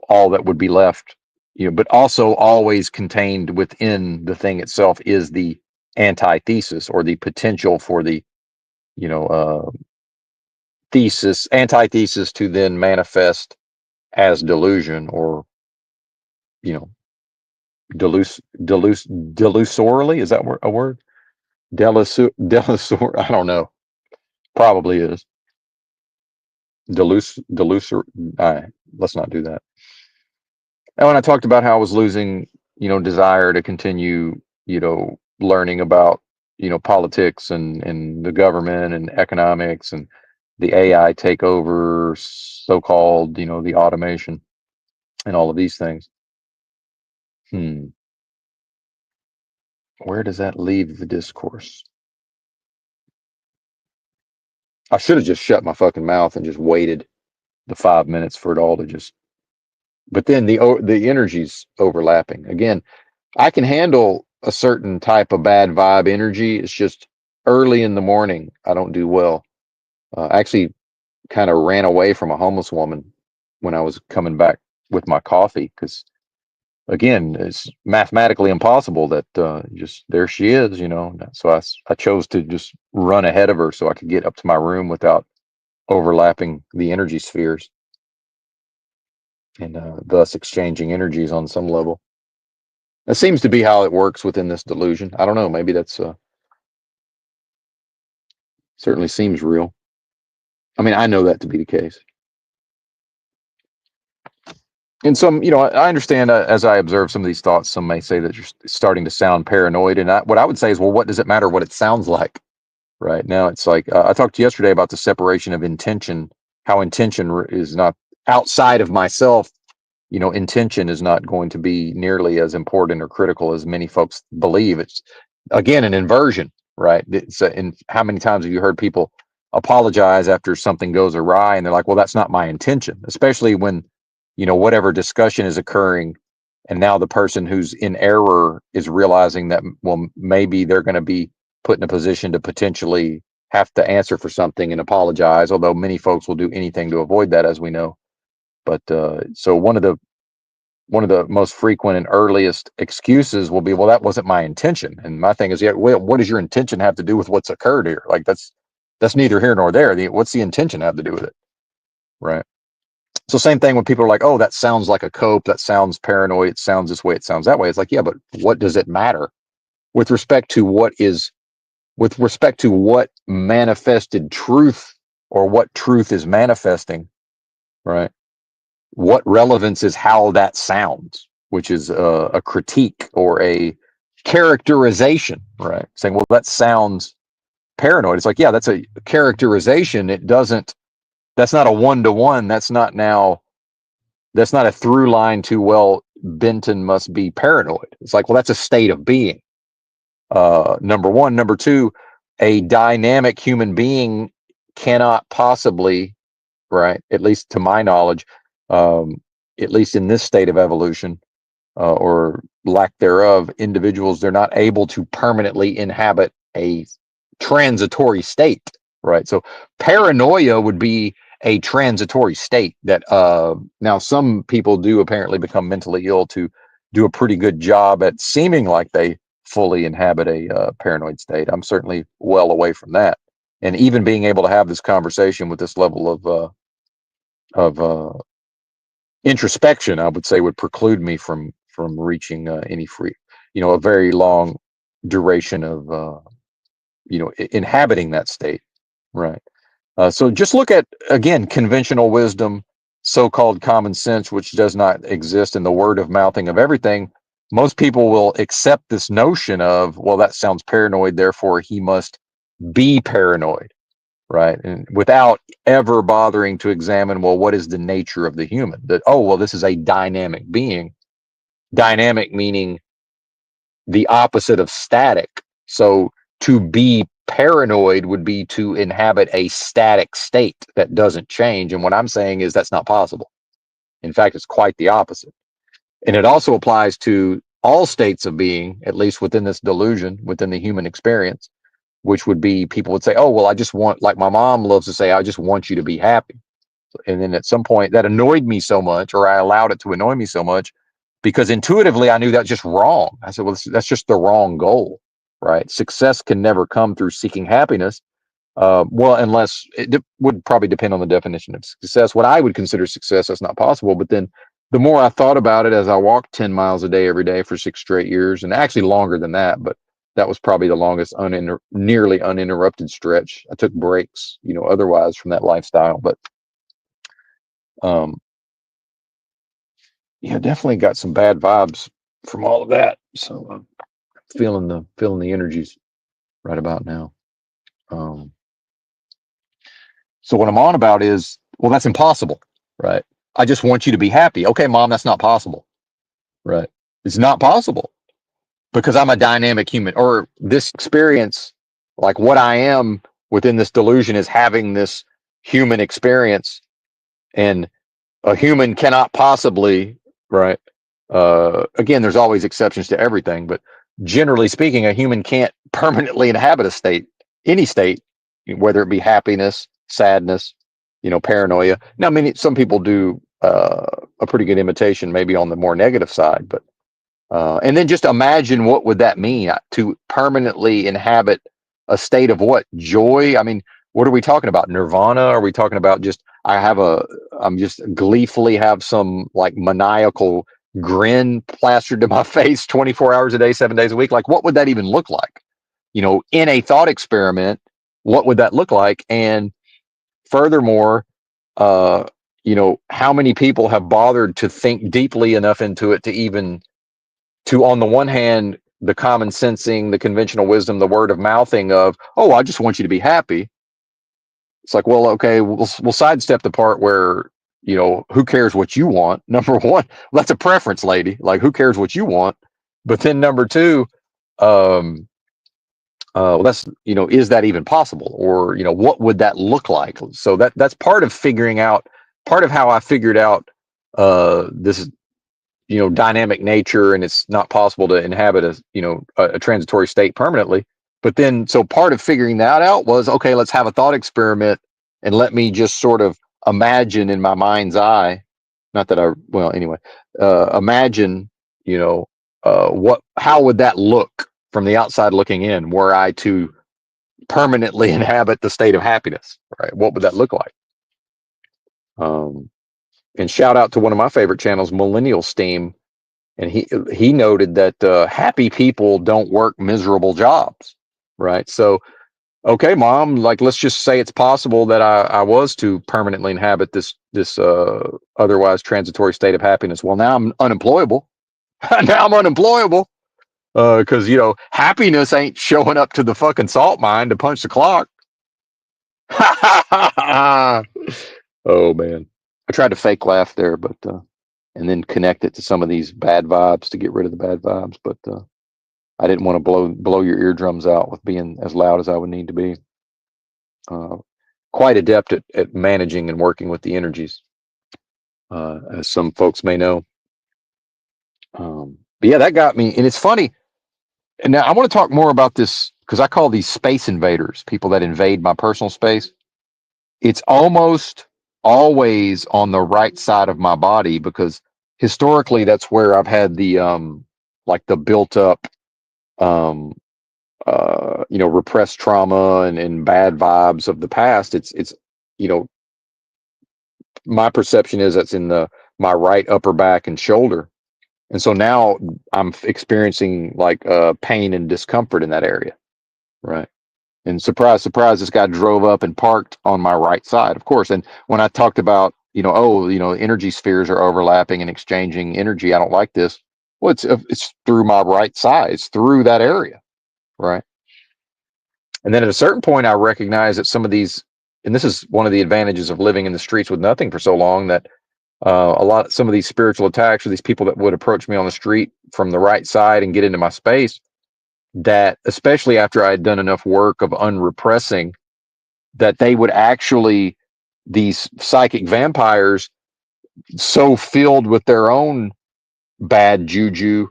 all that would be left, you know, but also always contained within the thing itself is the antithesis or the potential for the, you know, antithesis to then manifest as delusion or, you know, delusorally. Is that a word? Delusor. I don't know. Probably is. Delusor. Let's not do that. And when I talked about how I was losing, you know, desire to continue, you know, learning about, you know, politics and the government and economics and the AI takeover, so-called, you know, the automation and all of these things. Hmm. Where does that leave the discourse? I should have just shut my fucking mouth and just waited the 5 minutes for it all to just. But then the energy's overlapping again. I can handle a certain type of bad vibe energy. It's just early in the morning, I don't do well. I actually kind of ran away from a homeless woman when I was coming back with my coffee because, again, it's mathematically impossible that just there she is, you know. So I chose to just run ahead of her so I could get up to my room without overlapping the energy spheres and thus exchanging energies on some level. That seems to be how it works within this delusion. I don't know. Maybe that's Certainly seems real. I mean, I know that to be the case. And some, I understand as I observe some of these thoughts, some may say that you're starting to sound paranoid. And what I would say is, well, what does it matter what it sounds like? Right now, it's like I talked to you yesterday about the separation of intention, how intention is not outside of myself. Intention is not going to be nearly as important or critical as many folks believe. It's again an inversion, right? And how many times have you heard people apologize after something goes awry, and they're like, "Well, that's not my intention," especially when whatever discussion is occurring, and now the person who's in error is realizing that, well, maybe they're going to be put in a position to potentially have to answer for something and apologize, although many folks will do anything to avoid that, as we know. But so one of the most frequent and earliest excuses will be, well, that wasn't my intention. And my thing is, yeah, well, what does your intention have to do with what's occurred here? Like that's neither here nor there. What's the intention have to do with it? Right. So same thing when people are like, oh, that sounds like a cope, that sounds paranoid, it sounds this way, it sounds that way. It's like, yeah, but what does it matter with respect to what manifested truth, or what truth is manifesting, right? What relevance is how that sounds, which is a critique or a characterization, right? Saying, well, that sounds paranoid. It's like, yeah, that's a characterization. That's not a one-to-one. That's not a through line to, well, Benton must be paranoid. It's like, well, that's a state of being. Number one. Number two, a dynamic human being cannot possibly, right, at least to my knowledge, at least in this state of evolution, or lack thereof, individuals, they're not able to permanently inhabit a transitory state, right? So paranoia would be a transitory state that now some people do apparently become mentally ill to do a pretty good job at seeming like they fully inhabit a paranoid state. I'm certainly well away from that, and even being able to have this conversation with this level of introspection, I would say, would preclude me from reaching any free, a very long duration of inhabiting that state, right? So just look at, again, conventional wisdom, so-called common sense, which does not exist in the word of mouthing of everything. Most people will accept this notion of, well, that sounds paranoid, therefore he must be paranoid, right? And without ever bothering to examine, well, what is the nature of the human? That, oh, well, this is a dynamic being. Dynamic meaning the opposite of static. So to be paranoid would be to inhabit a static state that doesn't change. And what I'm saying is that's not possible. In fact, it's quite the opposite. And it also applies to all states of being, at least within this delusion, within the human experience, which would be, people would say, oh, well, I just want, like my mom loves to say, I just want you to be happy. And then at some point that annoyed me so much, or I allowed it to annoy me so much, because intuitively I knew that's just wrong. I said, well, that's just the wrong goal, right? Success can never come through seeking happiness. Well, unless would probably depend on the definition of success. What I would consider success, that's not possible. But then the more I thought about it, as I walked 10 miles a day every day for 6 straight years, and actually longer than that, but that was probably the longest nearly uninterrupted stretch. I took breaks, otherwise from that lifestyle, but um, yeah, definitely got some bad vibes from all of that. So I'm feeling the energies right about now. Um, so what I'm on about is, well, that's impossible, right? I just want you to be happy. Okay, mom, that's not possible, right? It's not possible because I'm a dynamic human, or this experience, like what I am within this delusion, is having this human experience, and a human cannot possibly, right? Again, there's always exceptions to everything, but generally speaking, a human can't permanently inhabit a state, any state, whether it be happiness, sadness, paranoia. Now, some people do a pretty good imitation, maybe on the more negative side, but and then just imagine, what would that mean to permanently inhabit a state of what? Joy? I mean, what are we talking about? Nirvana? Are we talking about just, I'm just gleefully have some like maniacal grin plastered to my face 24 hours a day, 7 days a week? Like, what would that even look like? In a thought experiment, what would that look like? And furthermore, uh, how many people have bothered to think deeply enough into it to even to, on the one hand, the common sensing, the conventional wisdom, the word of mouthing of, oh, I just want you to be happy. It's like, well, okay, we'll sidestep the part where, who cares what you want? Number one, that's a preference, lady. Like, who cares what you want? But then number two, well, that's, is that even possible? Or, what would that look like? So that's part of figuring out, part of how I figured out this, dynamic nature, and it's not possible to inhabit a transitory state permanently. But then, so part of figuring that out was, okay, let's have a thought experiment and let me just sort of imagine in my mind's eye, not that well, anyway, imagine, how would that look from the outside looking in, were I to permanently inhabit the state of happiness, right? What would that look like? And shout out to one of my favorite channels, Millennial Steam, and he noted that happy people don't work miserable jobs, right? So, okay, mom, like, let's just say it's possible that I was to permanently inhabit this otherwise transitory state of happiness. Well, now I'm unemployable. Now I'm unemployable because happiness ain't showing up to the fucking salt mine to punch the clock. Oh man, I tried to fake laugh there, but and then connect it to some of these bad vibes to get rid of the bad vibes, but I didn't want to blow your eardrums out with being as loud as I would need to be. Quite adept at managing and working with the energies, as some folks may know. But yeah, that got me, and it's funny. And now I want to talk more about this because I call these space invaders, people that invade my personal space. It's almost always on the right side of my body because historically that's where I've had the like the built up repressed trauma and bad vibes of the past. It's my perception is that's in my right upper back and shoulder. And so now I'm experiencing like pain and discomfort in that area, right? And surprise, surprise, this guy drove up and parked on my right side, of course. And when I talked about, energy spheres are overlapping and exchanging energy, I don't like this. Well, it's through my right side, it's through that area, right? And then at a certain point, I recognize that some of these, and this is one of the advantages of living in the streets with nothing for so long, that some of these spiritual attacks or these people that would approach me on the street from the right side and get into my space, that especially after I had done enough work of unrepressing, that they would actually, these psychic vampires, so filled with their own bad juju,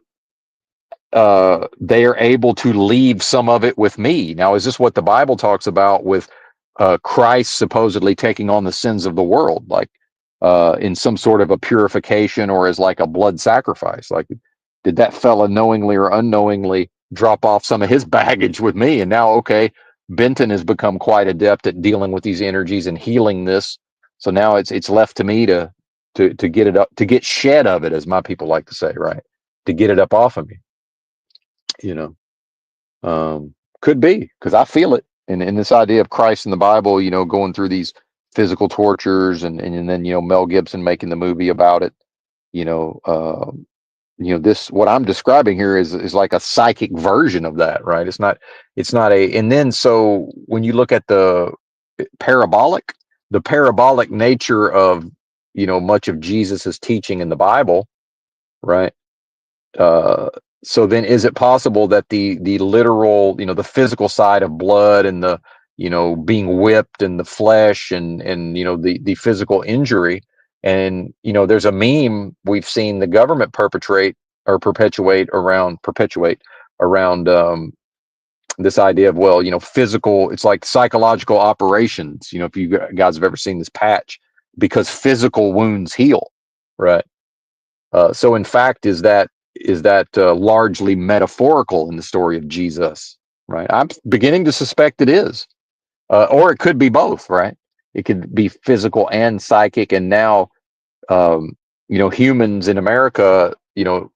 they are able to leave some of it with me. Now, is this what the Bible talks about with Christ supposedly taking on the sins of the world, like in some sort of a purification or as like a blood sacrifice? Like, did that fella knowingly or unknowingly drop off some of his baggage with me? And now, okay, Benton has become quite adept at dealing with these energies and healing this. So now it's left to me to get it up, to get shed of it, as my people like to say, right? To get it up off of me. Could be because I feel it. And this idea of Christ in the Bible, going through these physical tortures and then, Mel Gibson making the movie about it, this, what I'm describing here is like a psychic version of that, right? It's not and then, so when you look at the parabolic nature of, much of Jesus's teaching in the Bible, right? So then is it possible that the literal, the physical side of blood and the, being whipped and the flesh and the physical injury, and there's a meme we've seen the government perpetrate around this idea of, well, physical, it's like psychological operations, if you guys have ever seen this patch, because physical wounds heal, right? So in fact, is that largely metaphorical in the story of Jesus, right? I'm beginning to suspect it is, or it could be both, right? It could be physical and psychic, and now, humans in America,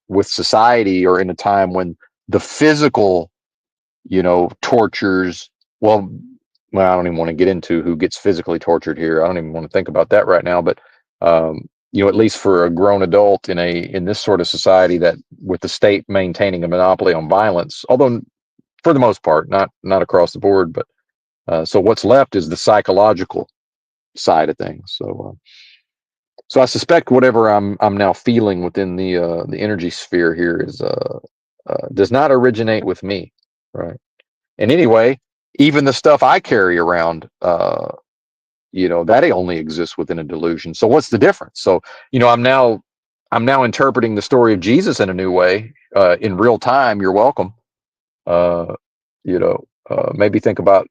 with society, are in a time when the physical, tortures, well, well, I don't even want to get into who gets physically tortured here. I don't even want to think about that right now. But at least for a grown adult in this sort of society, that with the state maintaining a monopoly on violence, although for the most part, not across the board, but so what's left is the psychological side of things. So I suspect whatever I'm now feeling within the energy sphere here is does not originate with me, right? And anyway, even the stuff I carry around, that only exists within a delusion. So what's the difference? So I'm now interpreting the story of Jesus in a new way, in real time. You're welcome. Uh, maybe think about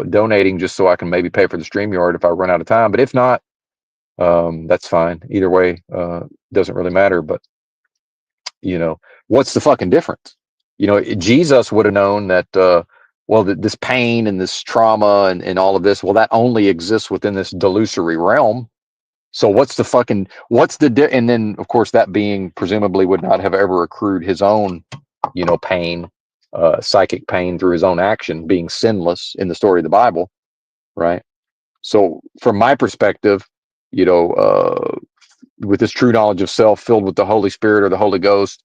donating just so I can maybe pay for the StreamYard if I run out of time. But if not, that's fine. Either way, doesn't really matter. But what's the fucking difference? Jesus would have known that. Well, this pain and this trauma and all of this, well, that only exists within this delusory realm. So and then of course that being presumably would not have ever accrued his own, pain, psychic pain through his own action, being sinless in the story of the Bible, right? So from my perspective, you know, with this true knowledge of self filled with the Holy Spirit or the Holy Ghost,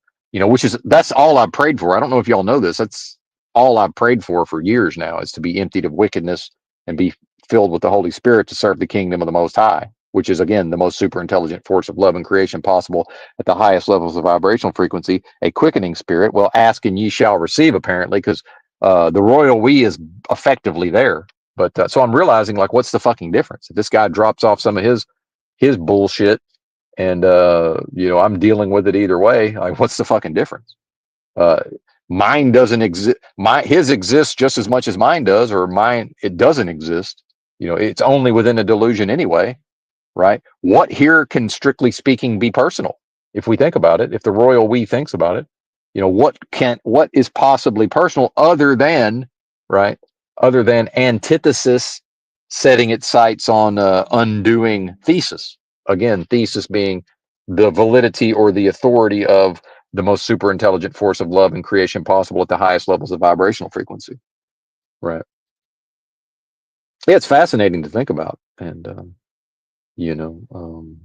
that's all I've prayed for. I don't know if y'all know this. That's all I've prayed for years now, is to be emptied of wickedness and be filled with the Holy Spirit to serve the kingdom of the Most High, which is again the most super intelligent force of love and creation possible at the highest levels of vibrational frequency, a quickening spirit. Well, ask and ye shall receive, apparently, because the royal we is effectively there. But so I'm realizing, like, what's the fucking difference? If this guy drops off some of his bullshit, and I'm dealing with it either way, like, what's the fucking difference? uh Mine doesn't exist. His exists just as much as mine does, or mine, it doesn't exist. It's only within a delusion anyway, right? What here can strictly speaking be personal? If we think about it, if the royal we thinks about it, what is possibly personal other than, right, other than antithesis setting its sights on undoing thesis? Again, thesis being the validity or the authority of the most super intelligent force of love and creation possible at the highest levels of vibrational frequency, right? Yeah, it's fascinating to think about. And you know um,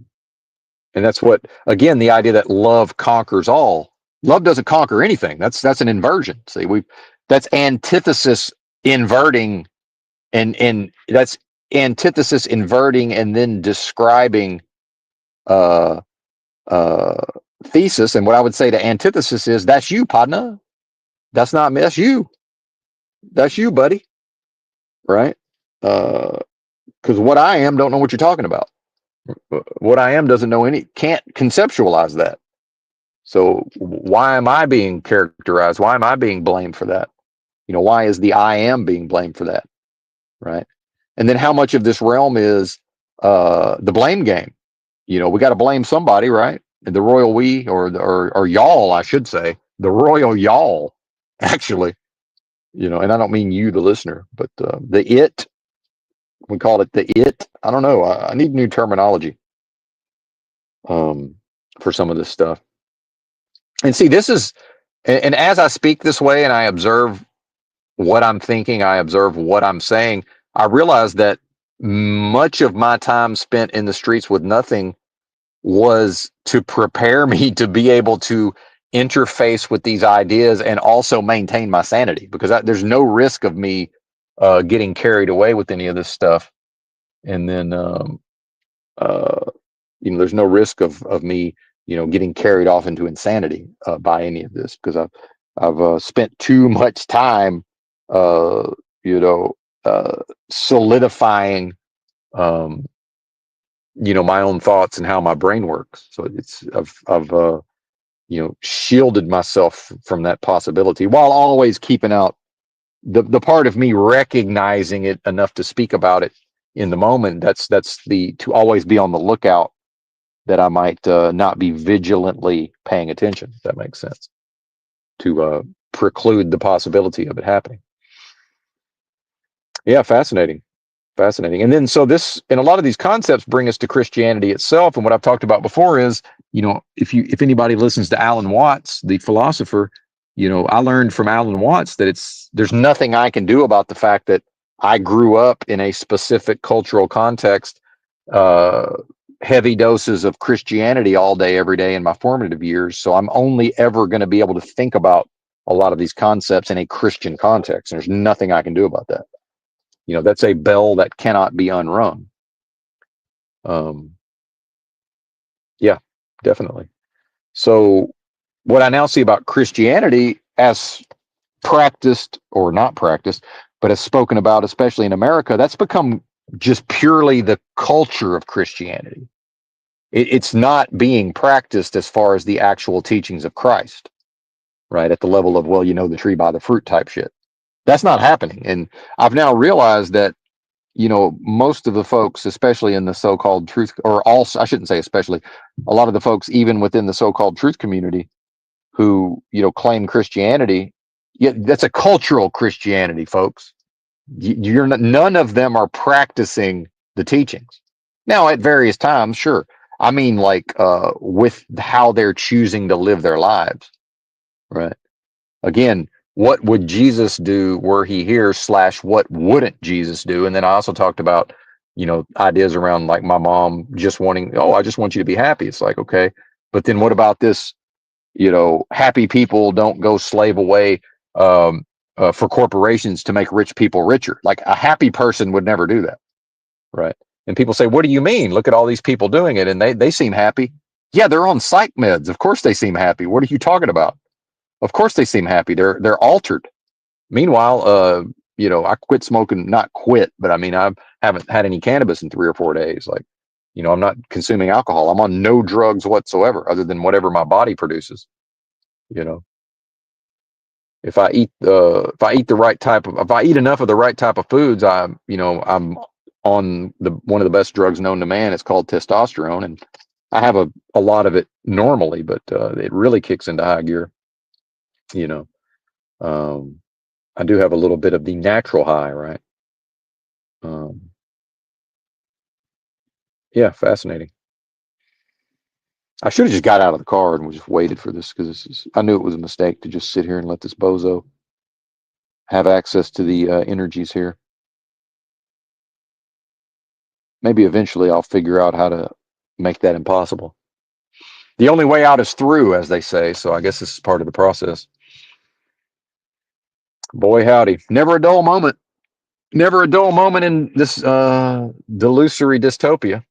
and that's what, again, the idea that love conquers all. Love doesn't conquer anything. That's an inversion. See, we that's antithesis inverting, and that's antithesis inverting and then describing uh uh thesis. And what I would say to antithesis is, that's you, partner. That's not me. That's you, buddy. Right? Because what I am don't know what you're talking about. What I am doesn't know can't conceptualize that. So why am I being characterized? Why am I being blamed for that? Why is the I am being blamed for that? Right? And then how much of this realm is the blame game? We got to blame somebody, right? And the royal we, or y'all, I should say, the royal y'all, actually. And I don't mean you, the listener, but the it. We call it the it. I don't know. I need new terminology for some of this stuff. And see, this is, and as I speak this way and I observe what I'm thinking, I observe what I'm saying, I realize that much of my time spent in the streets with nothing was to prepare me to be able to interface with these ideas and also maintain my sanity, because there's no risk of me getting carried away with any of this stuff. And then, uh, there's no risk of me, getting carried off into insanity by any of this, because I've spent too much time, uh, you know, solidifying, um, my own thoughts and how my brain works. So I've shielded myself from that possibility, while always keeping out the part of me recognizing it enough to speak about it in the moment. That's to always be on the lookout that I might not be vigilantly paying attention, if that makes sense, to preclude the possibility of it happening. Yeah, fascinating. Fascinating. And then, so this, and a lot of these concepts bring us to Christianity itself. And what I've talked about before is, if anybody listens to Alan Watts, the philosopher, I learned from Alan Watts that there's nothing I can do about the fact that I grew up in a specific cultural context, uh, heavy doses of Christianity all day, every day in my formative years. So I'm only ever going to be able to think about a lot of these concepts in a Christian context. There's nothing I can do about that. That's a bell that cannot be unrung. Um, yeah, definitely. So what I now see about Christianity as practiced or not practiced, but as spoken about, especially in America, that's become just purely the culture of Christianity. It's not being practiced as far as the actual teachings of Christ, right? At the level of, well, the tree by the fruit type shit. That's not happening. And I've now realized that, most of the folks, especially in the so-called truth, or also, I shouldn't say especially, a lot of the folks, even within the so-called truth community, who claim Christianity, yeah, that's a cultural Christianity, folks. You're not, none of them are practicing the teachings. Now, at various times, sure. I mean, like with how they're choosing to live their lives, right? Again, what would Jesus do were he here? Slash, what wouldn't Jesus do? And then I also talked about, ideas around like my mom just wanting, oh, I just want you to be happy. It's like, okay, but then what about this? Happy people don't go slave away for corporations to make rich people richer. Like a happy person would never do that, right? And people say, "What do you mean? Look at all these people doing it, and they seem happy." Yeah, they're on psych meds. Of course they seem happy. What are you talking about? Of course they seem happy. They're altered. Meanwhile, I quit smoking. Not quit, but I mean, I haven't had any cannabis in 3 or 4 days. Like, I'm not consuming alcohol. I'm on no drugs whatsoever, other than whatever my body produces. You know, if I eat enough of the right type of foods, I'm on one of the best drugs known to man. It's called testosterone, and I have a lot of it normally, but it really kicks into high gear. You know, um, I do have a little bit of the natural high, right? Um, yeah, fascinating. I should have just got out of the car and just waited for this because I knew it was a mistake to just sit here and let this bozo have access to the energies here. Maybe eventually I'll figure out how to make that impossible. The only way out is through, as they say. So I guess this is part of the process. Boy, howdy. Never a dull moment. Never a dull moment in this delusory dystopia.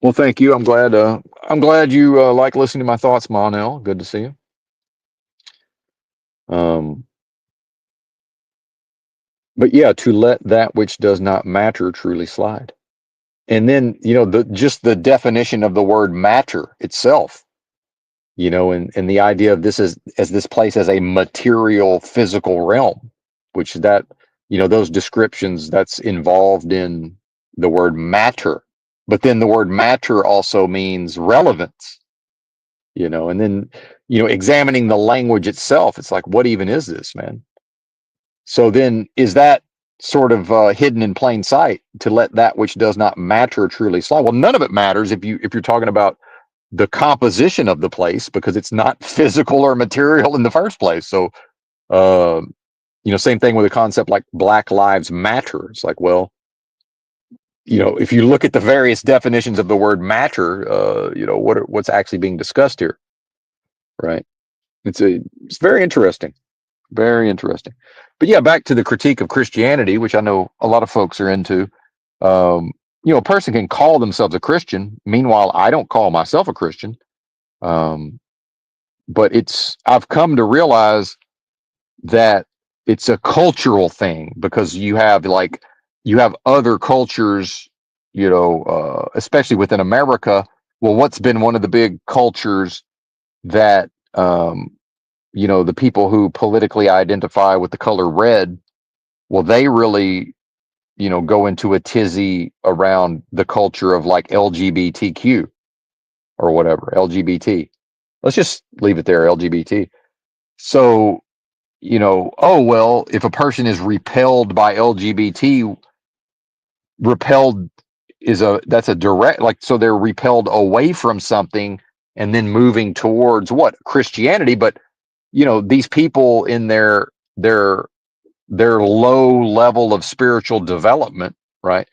Well, thank you. I'm glad you like listening to my thoughts, Monel. Good to see you. Um, but yeah, to let that which does not matter truly slide. And then, just the definition of the word matter itself, and the idea of this as this place as a material physical realm, which those descriptions that's involved in the word matter. But then the word matter also means relevance, and then, examining the language itself, it's like, what even is this, man? So then is that sort of hidden in plain sight to let that which does not matter truly slide? Well, none of it matters if you're talking about the composition of the place, because it's not physical or material in the first place. So, uh, same thing with a concept like Black Lives Matter. It's like, well, if you look at the various definitions of the word matter, what's actually being discussed here, right? It's very interesting. Very interesting. But yeah, back to the critique of Christianity, which I know a lot of folks are into. Um, a person can call themselves a Christian. Meanwhile, I don't call myself a Christian. Um, but I've come to realize that it's a cultural thing, because you have other cultures, especially within America. Well, what's been one of the big cultures that, the people who politically identify with the color red, well, they really, go into a tizzy around the culture of like LGBTQ or whatever, LGBT. Let's just leave it there, LGBT. So, oh, well, if a person is repelled by LGBT, repelled that's a direct, like, so they're repelled away from something and then moving towards what? Christianity. But these people in their low level of spiritual development, right?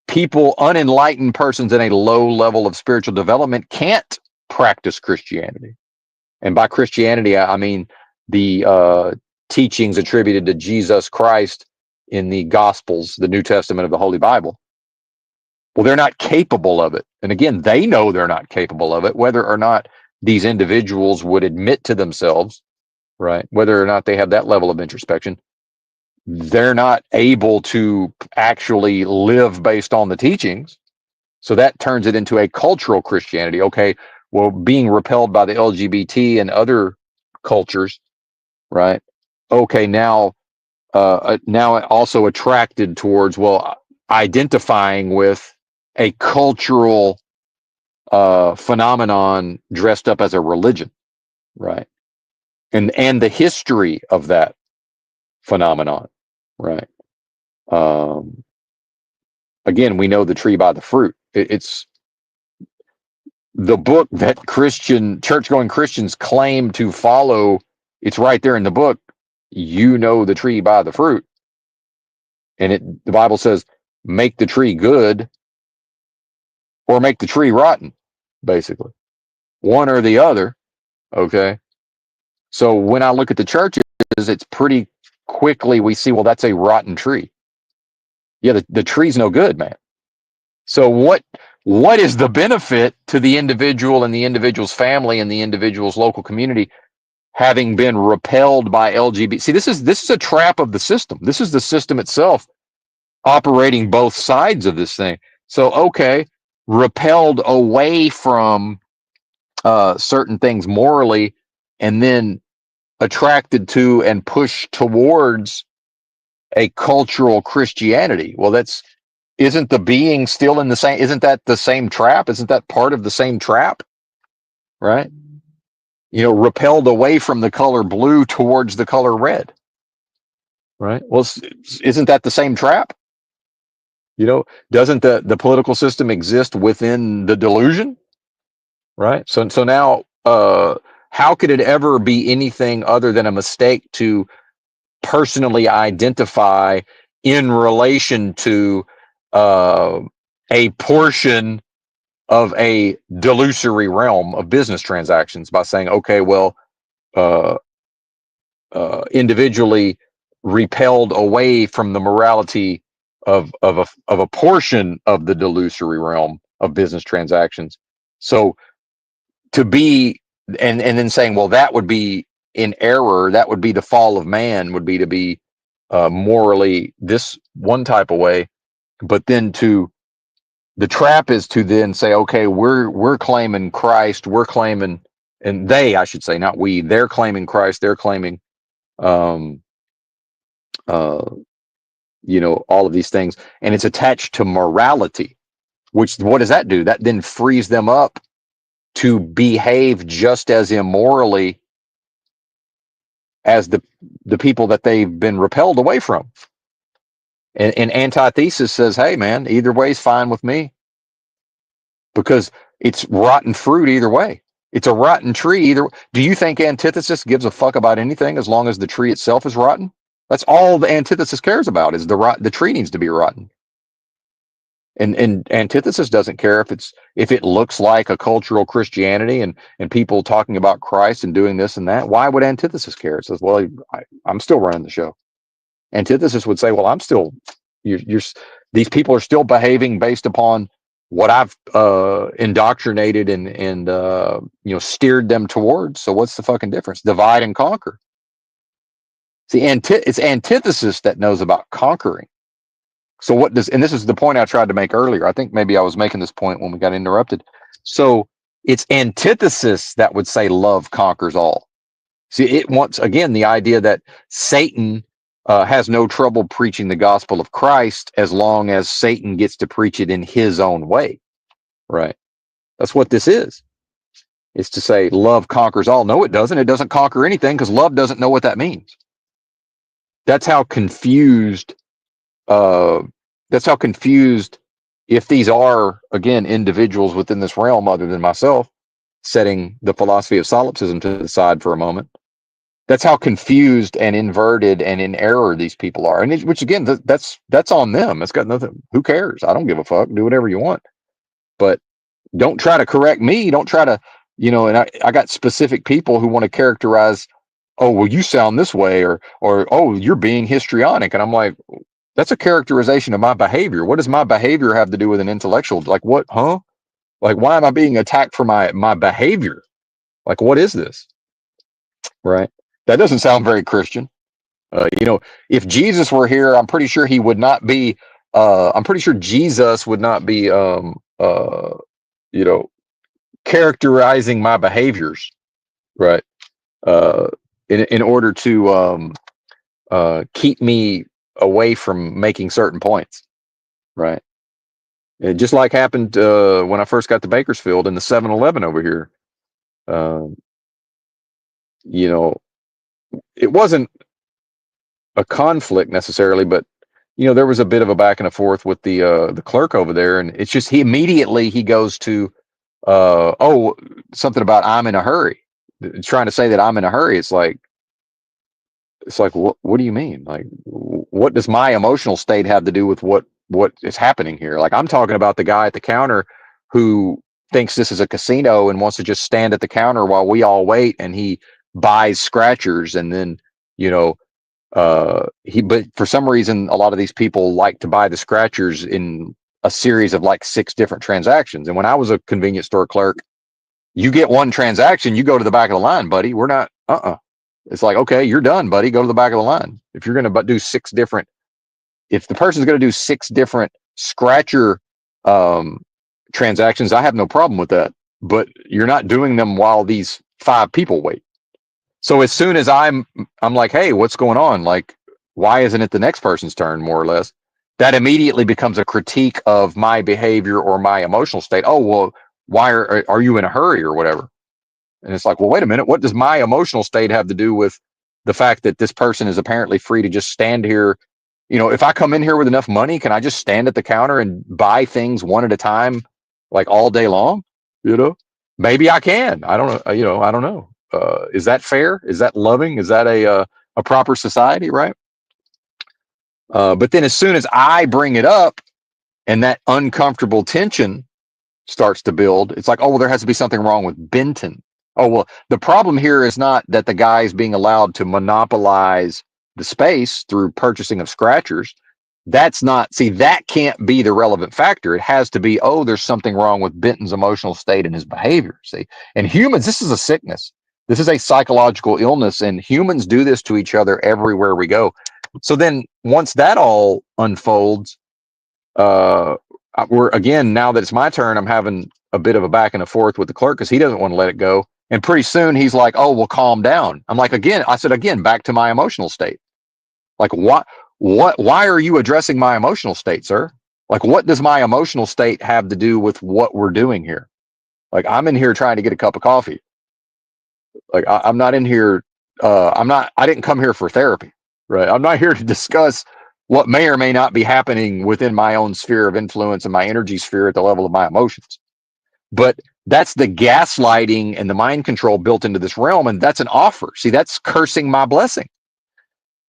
People, unenlightened persons in a low level of spiritual development can't practice Christianity. And by Christianity, I mean the teachings attributed to Jesus Christ in the Gospels, the New Testament of the Holy Bible. Well, they're not capable of it. And again, they know they're not capable of it, whether or not these individuals would admit to themselves, right? Whether or not they have that level of introspection, they're not able to actually live based on the teachings. So that turns it into a cultural Christianity. Okay, well, being repelled by the LGBT and other cultures, right? Okay, now also attracted towards, well, identifying with a cultural phenomenon dressed up as a religion, right? And the history of that phenomenon, right? Again, we know the tree by the fruit. It's the book that church-going Christians claim to follow. It's right there in the book. You know the tree by the fruit. And the Bible says, make the tree good or make the tree rotten, basically. One or the other, okay? So when I look at the churches, it's pretty quickly we see, well, that's a rotten tree. Yeah, the tree's no good, man. So what is the benefit to the individual and the individual's family and the individual's local community having been repelled by LGBT? See, this is a trap of the system. This is the system itself operating both sides of this thing. So, okay, repelled away from certain things morally, and then attracted to and pushed towards a cultural Christianity. Well, isn't the being still in the same? Isn't that the same trap? Isn't that part of the same trap? Right? Repelled away from the color blue towards the color red. Right? Well, isn't that the same trap? Doesn't the political system exist within the delusion? Right? So now, how could it ever be anything other than a mistake to personally identify in relation to a portion of a delusory realm of business transactions by saying, okay, well, individually repelled away from the morality of a portion of the delusory realm of business transactions. So to be, and then saying, well, that would be in error, that would be the fall of man, would be to be morally this one type of way. But then the trap is to then say, okay, we're claiming Christ, we're claiming, and they, I should say, not we, they're claiming Christ, they're claiming all of these things, and it's attached to morality, which, what does that do? That then frees them up to behave just as immorally as the people that they've been repelled away from. And antithesis says, hey man, either way is fine with me, because it's rotten fruit either way. It's a rotten tree either. Do you think antithesis gives a fuck about anything as long as the tree itself is rotten? That's all the antithesis cares about, is the tree needs to be rotten. And antithesis doesn't care if it looks like a cultural Christianity and people talking about Christ and doing this and that. Why would antithesis care? It says, well, I'm still running the show. Antithesis would say, well, I'm still, these people are still behaving based upon what I've indoctrinated and steered them towards. So what's the fucking difference? Divide and conquer. See, it's antithesis that knows about conquering. So and this is the point I tried to make earlier. I think maybe I was making this point when we got interrupted. So it's antithesis that would say love conquers all. See, it wants, again, the idea that Satan has no trouble preaching the gospel of Christ as long as Satan gets to preach it in his own way. Right? That's what this is. It's to say love conquers all. No, it doesn't. It doesn't conquer anything, because love doesn't know what that means. That's how confused if these are, again, individuals within this realm other than myself, setting the philosophy of solipsism to the side for a moment. That's how confused and inverted and in error these people are. And which again, that's on them. It's got nothing. Who cares? I don't give a fuck. Do whatever you want. But don't try to correct me. Don't try to, and I got specific people who want to characterize, oh, well, you sound this way, or oh, you're being histrionic. And I'm like, that's a characterization of my behavior. What does my behavior have to do with an intellectual? Like what, huh? Like, why am I being attacked for my behavior? Like, what is this? Right? That doesn't sound very Christian. If Jesus were here, I'm pretty sure he would not be. I'm pretty sure Jesus would not be. You know, characterizing my behaviors, right? Uh, in order to keep me away from making certain points, right? It just like happened when I first got to Bakersfield in the 7-Eleven over here. Um, you know, it wasn't a conflict necessarily, but there was a bit of a back and a forth with the clerk over there, and it's just he goes to oh, something about I'm in a hurry, trying to say that I'm in a hurry. It's like what do you mean? Like, what does my emotional state have to do with what is happening here? Like, I'm talking about the guy at the counter who thinks this is a casino and wants to just stand at the counter while we all wait, and he buys scratchers, and then you know but for some reason a lot of these people like to buy the scratchers in a series of like 6 different transactions. And when I was a convenience store clerk, you get one transaction, you go to the back of the line, buddy. We're not It's like, okay, you're done, buddy. Go to the back of the line. If you're going to do 6 different, if the person's going to do 6 different scratcher um, transactions, I have no problem with that. But you're not doing them while these 5 people wait. So as soon as I'm like, hey, what's going on? Like, why isn't it the next person's turn, more or less? That immediately becomes a critique of my behavior or my emotional state. Oh, well, why are you in a hurry or whatever? And it's like, well, wait a minute. What does my emotional state have to do with the fact that this person is apparently free to just stand here? If I come in here with enough money, can I just stand at the counter and buy things one at a time, like all day long? Maybe I can. I don't know. I don't know. Is that fair? Is that loving? Is that a proper society, right? But then as soon as I bring it up and that uncomfortable tension starts to build, it's like, oh, well, there has to be something wrong with Benton. Oh, well, the problem here is not that the guy is being allowed to monopolize the space through purchasing of scratchers. That can't be the relevant factor. It has to be, oh, there's something wrong with Benton's emotional state and his behavior. See, and humans, this is a sickness. This is a psychological illness, and humans do this to each other everywhere we go. So then once that all unfolds, we're again, now that it's my turn, I'm having a bit of a back and a forth with the clerk because he doesn't want to let it go. And pretty soon he's like, oh, well, calm down. I'm like, I said, back to my emotional state. Like, why are you addressing my emotional state, sir? Like, what does my emotional state have to do with what we're doing here? Like, I'm in here trying to get a cup of coffee. Like, I'm not in here. I didn't come here for therapy, right? I'm not here to discuss what may or may not be happening within my own sphere of influence and my energy sphere at the level of my emotions. But that's the gaslighting and the mind control built into this realm. And that's an offer. See, that's cursing my blessing.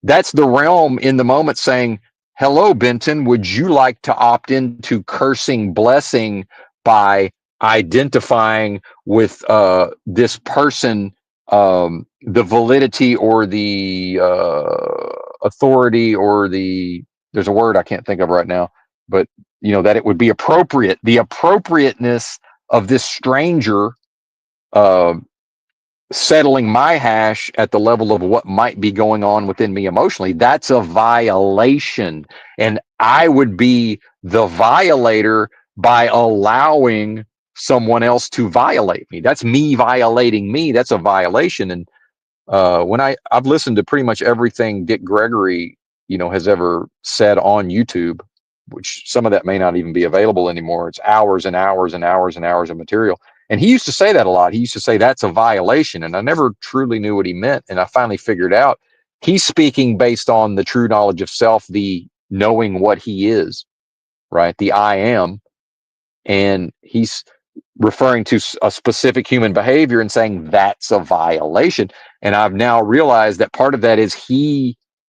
That's the realm in the moment saying, hello, Benton, would you like to opt into cursing blessing by identifying with this person, the validity or the authority or there's a word I can't think of right now, but that it would be appropriate, the appropriateness of this stranger settling my hash at the level of what might be going on within me emotionally. That's a violation. And I would be the violator by allowing someone else to violate me. That's me violating me. That's a violation. And when I've listened to pretty much everything Dick Gregory, has ever said on YouTube, which some of that may not even be available anymore. It's hours and hours and hours and hours of material. And he used to say that a lot. He used to say that's a violation. And I never truly knew what he meant. And I finally figured out he's speaking based on the true knowledge of self, the knowing what he is, right? The I am. And he's referring to a specific human behavior and saying that's a violation. And I've now realized that part of that is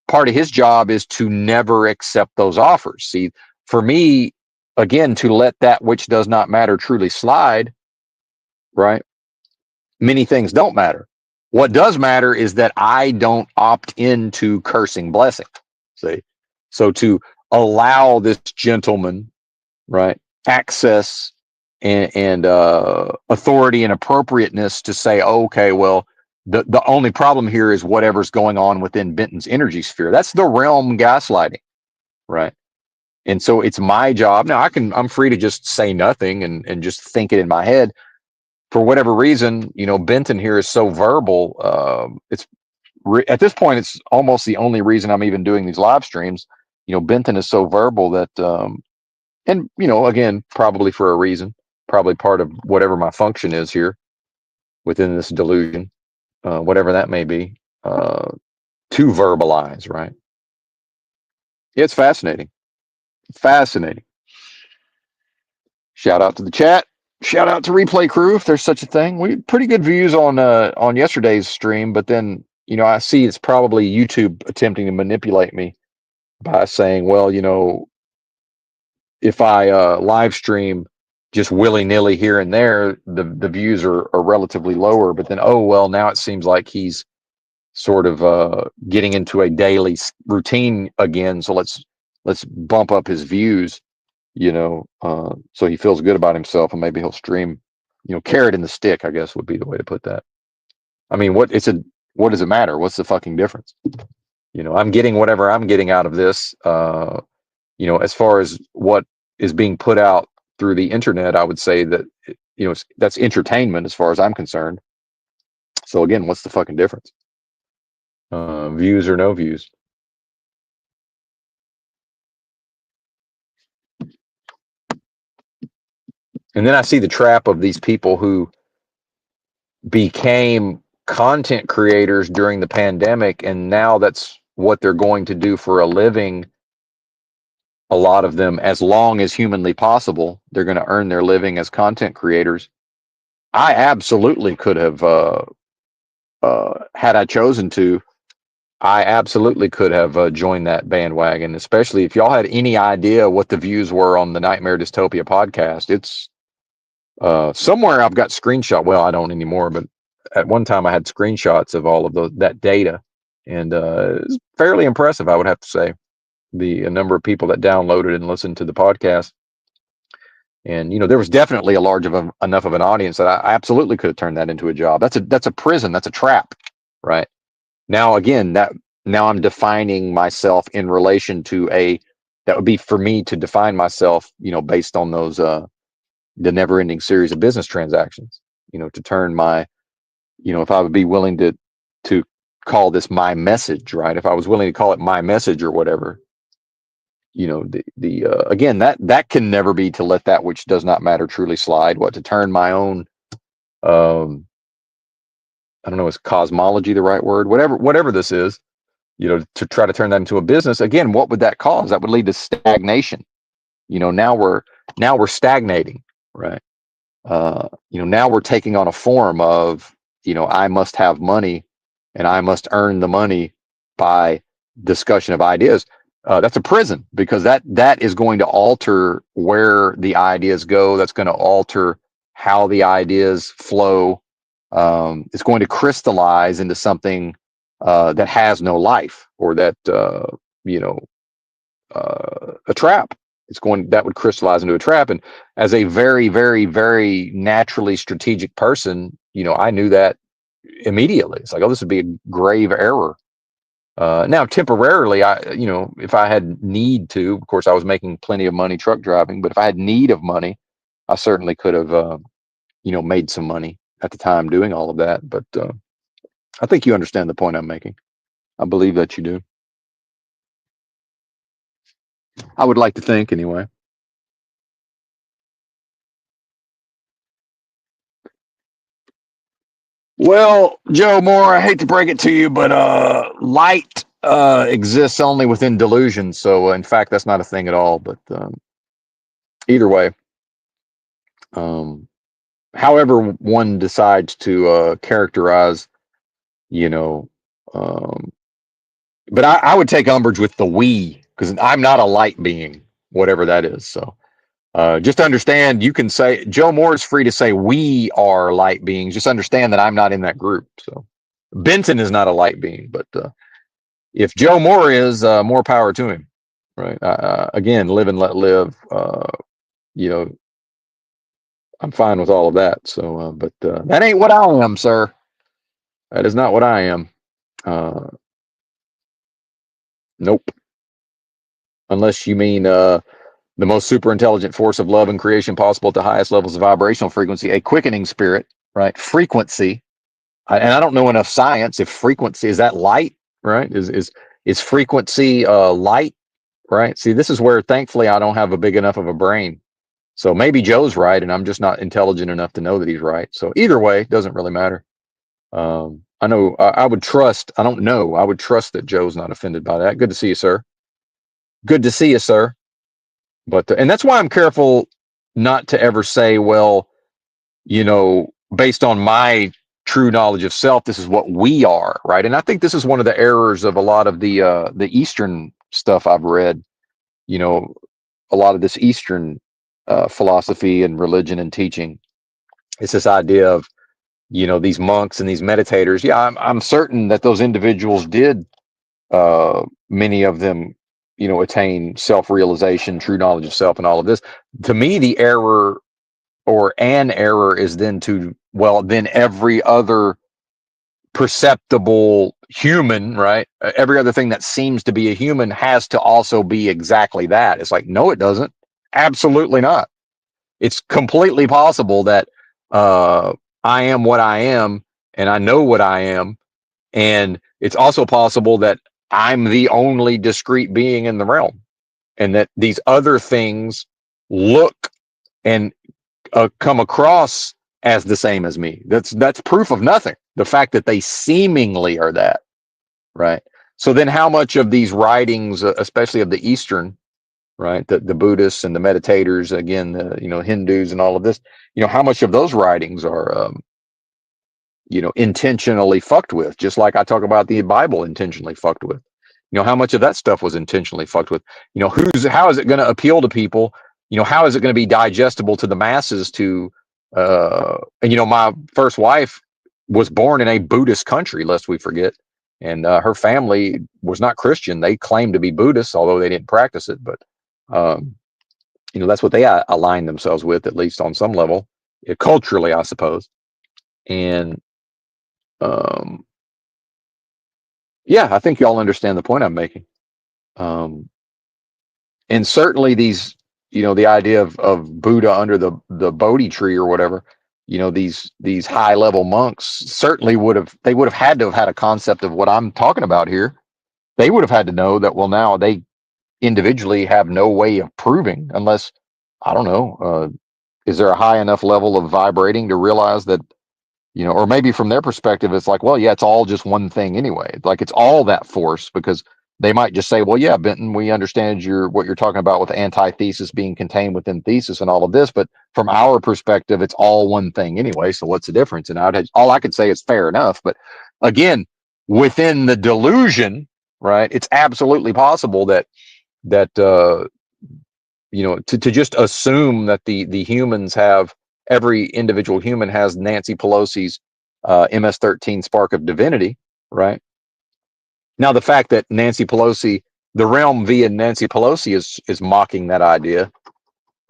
part of his job is to never accept those offers. See, for me, again, to let that which does not matter truly slide, right? Many things don't matter. What does matter is that I don't opt into cursing blessing. See, so to allow this gentleman, right, access and authority and appropriateness to say, oh, okay, well, the only problem here is whatever's going on within Benton's energy sphere. That's the realm gaslighting, right? And so it's my job now. I'm free to just say nothing and just think it in my head. For whatever reason, Benton here is so verbal. At this point, it's almost the only reason I'm even doing these live streams. Benton is so verbal that, and again, probably for a reason, probably part of whatever my function is here within this delusion, whatever that may be, to verbalize, right? It's fascinating. Fascinating. Shout out to the chat. Shout out to Replay Crew, if there's such a thing. We had pretty good views on yesterday's stream, but then I see it's probably YouTube attempting to manipulate me by saying, well, if I live stream just willy-nilly here and there, the views are relatively lower. But then, oh well, now it seems like he's sort of getting into a daily routine again. So let's bump up his views. So he feels good about himself, and maybe he'll stream, carrot in the stick, I guess would be the way to put that. I mean, what does it matter? What's the fucking difference? I'm getting whatever I'm getting out of this. As far as what is being put out through the internet, I would say that, that's entertainment as far as I'm concerned. So again, what's the fucking difference? Views or no views? And then I see the trap of these people who became content creators during the pandemic, and now that's what they're going to do for a living. A lot of them, as long as humanly possible, they're going to earn their living as content creators. I absolutely could have, had I chosen to, I absolutely could have joined that bandwagon, especially if y'all had any idea what the views were on the Nightmare Dystopia podcast. It's somewhere I've got screenshot. Well, I don't anymore, but at one time I had screenshots of all of that data, and it's fairly impressive, I would have to say, the number of people that downloaded and listened to the podcast. And there was definitely a large enough of an audience that I absolutely could have turned that into a job. That's a prison. That's a trap, right? Now again, now I'm defining myself in relation to that would be for me to define myself, based on those the never-ending series of business transactions. To turn my, if I would be willing to call this my message, right? If I was willing to call it my message or whatever, again, that can never be to let that which does not matter truly slide. To turn my own, I don't know, is cosmology the right word? Whatever this is, to try to turn that into a business. Again, what would that cause? That would lead to stagnation. Now we're stagnating, right? Now we're taking on a form of, I must have money and I must earn the money by discussion of ideas. That's a prison, because that is going to alter where the ideas go. That's going to alter how the ideas flow. It's going to crystallize into something that has no life, or that a trap. That would crystallize into a trap. And as a very, very, very naturally strategic person, I knew that immediately. It's like, oh, this would be a grave error. Now, temporarily, if I had need to, of course, I was making plenty of money truck driving, but if I had need of money, I certainly could have, made some money at the time doing all of that. But I think you understand the point I'm making. I believe that you do. I would like to think, anyway. Well, Joe Moore, I hate to break it to you, but light exists only within delusion. So, in fact, that's not a thing at all. But either way, however one decides to characterize, you know, um, but I would take umbrage with the we, because I'm not a light being, whatever that is. So just understand, you can say Joe Moore is free to say we are light beings. Just understand that I'm not in that group. So Benton is not a light being, but if Joe Moore is, more power to him. Right. Again, live and let live. You know, I'm fine with all of that. So, but that ain't what I am, sir. That is not what I am. Uh, nope. Unless you mean the most super intelligent force of love and creation possible at the highest levels of vibrational frequency, a quickening spirit, right? Frequency. And I don't know enough science. If frequency is that light, right? Is frequency light, right? See, this is where thankfully I don't have a big enough of a brain. So maybe Joe's right, and I'm just not intelligent enough to know that he's right. So either way, doesn't really matter. I know I would trust. I don't know. I would trust that Joe's not offended by that. Good to see you, sir. Good to see you, sir. But and that's why I'm careful not to ever say, well, based on my true knowledge of self, this is what we are, right? And I think this is one of the errors of a lot of the Eastern stuff I've read. You know, a lot of this Eastern philosophy and religion and teaching. It's this idea of these monks and these meditators. Yeah, I'm certain that those individuals did, many of them, attain self-realization, true knowledge of self, and all of this. To me, the error, or an error, is then then every other perceptible human, right? Every other thing that seems to be a human has to also be exactly that. It's like, no, it doesn't. Absolutely not. It's completely possible that I am what I am, and I know what I am, and it's also possible that I'm the only discrete being in the realm, and that these other things look and come across as the same as me. That's proof of nothing. The fact that they seemingly are that, right? So then, how much of these writings, especially of the Eastern, right, the Buddhists and the meditators, again, the Hindus and all of this, how much of those writings are intentionally fucked with, just like I talk about the Bible intentionally fucked with. How much of that stuff was intentionally fucked with? How is it going to appeal to people? How is it going to be digestible to the masses? And my first wife was born in a Buddhist country, lest we forget, and her family was not Christian. They claimed to be Buddhists, although they didn't practice it. But um, that's what they align themselves with, at least on some level, culturally, I suppose. And um, yeah, I think y'all understand the point I'm making. Um, and certainly the idea of Buddha under the Bodhi tree or whatever, these high level monks certainly would have had to have had a concept of what I'm talking about here. They would have had to know that, well, now they individually have no way of proving, unless, I don't know, is there a high enough level of vibrating to realize that, or maybe from their perspective, it's like, well, yeah, it's all just one thing anyway. Like, it's all that force, because they might just say, well, yeah, Benton, we understand what you're talking about with antithesis being contained within thesis and all of this, but from our perspective, it's all one thing anyway. So what's the difference? And all I could say is fair enough. But again, within the delusion, right, it's absolutely possible that to just assume that the humans have, every individual human has Nancy Pelosi's MS-13 spark of divinity, right? Now, the fact that Nancy Pelosi, the realm via Nancy Pelosi, is mocking that idea,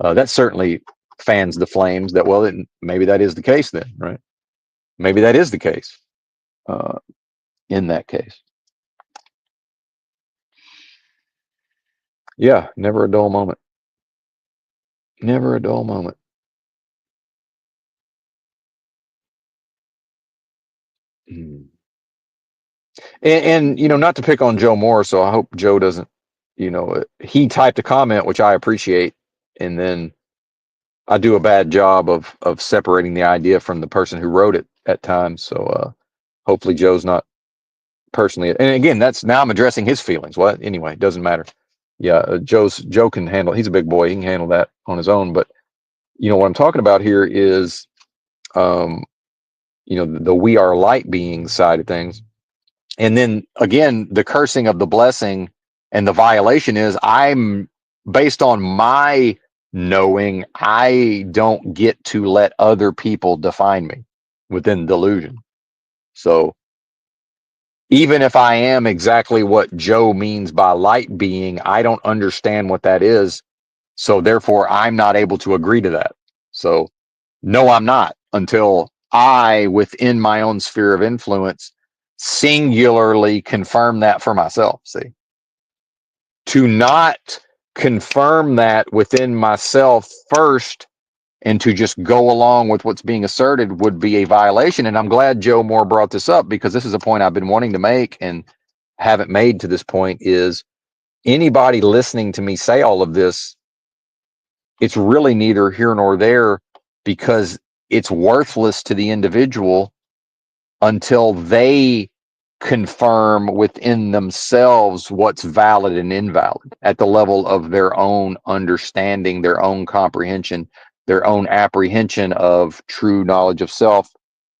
that certainly fans the flames that, well, maybe that is the case then, right? Maybe that is the case uh, in that case. Yeah, never a dull moment. Never a dull moment. Mm. And not to pick on Joe Moore, so I hope Joe doesn't, he typed a comment, which I appreciate, and then I do a bad job of separating the idea from the person who wrote it at times. So hopefully Joe's not personally. And again, that's, now I'm addressing his feelings. Well, anyway, it doesn't matter. Yeah, Joe can handle. He's a big boy. He can handle that on his own. But what I'm talking about here is um, the we are light being side of things. And then again, the cursing of the blessing and the violation is I'm based on my knowing, I don't get to let other people define me within delusion. So even if I am exactly what Joe means by light being, I don't understand what that is. So therefore, I'm not able to agree to that. So no, I'm not until I, within my own sphere of influence, singularly confirm that for myself. See, to not confirm that within myself first and to just go along with what's being asserted would be a violation. And I'm glad Joe Moore brought this up, because this is a point I've been wanting to make and haven't made to this point. Is anybody listening to me say all of this, it's really neither here nor there, because it's worthless to the individual until they confirm within themselves what's valid and invalid at the level of their own understanding, their own comprehension, their own apprehension of true knowledge of self,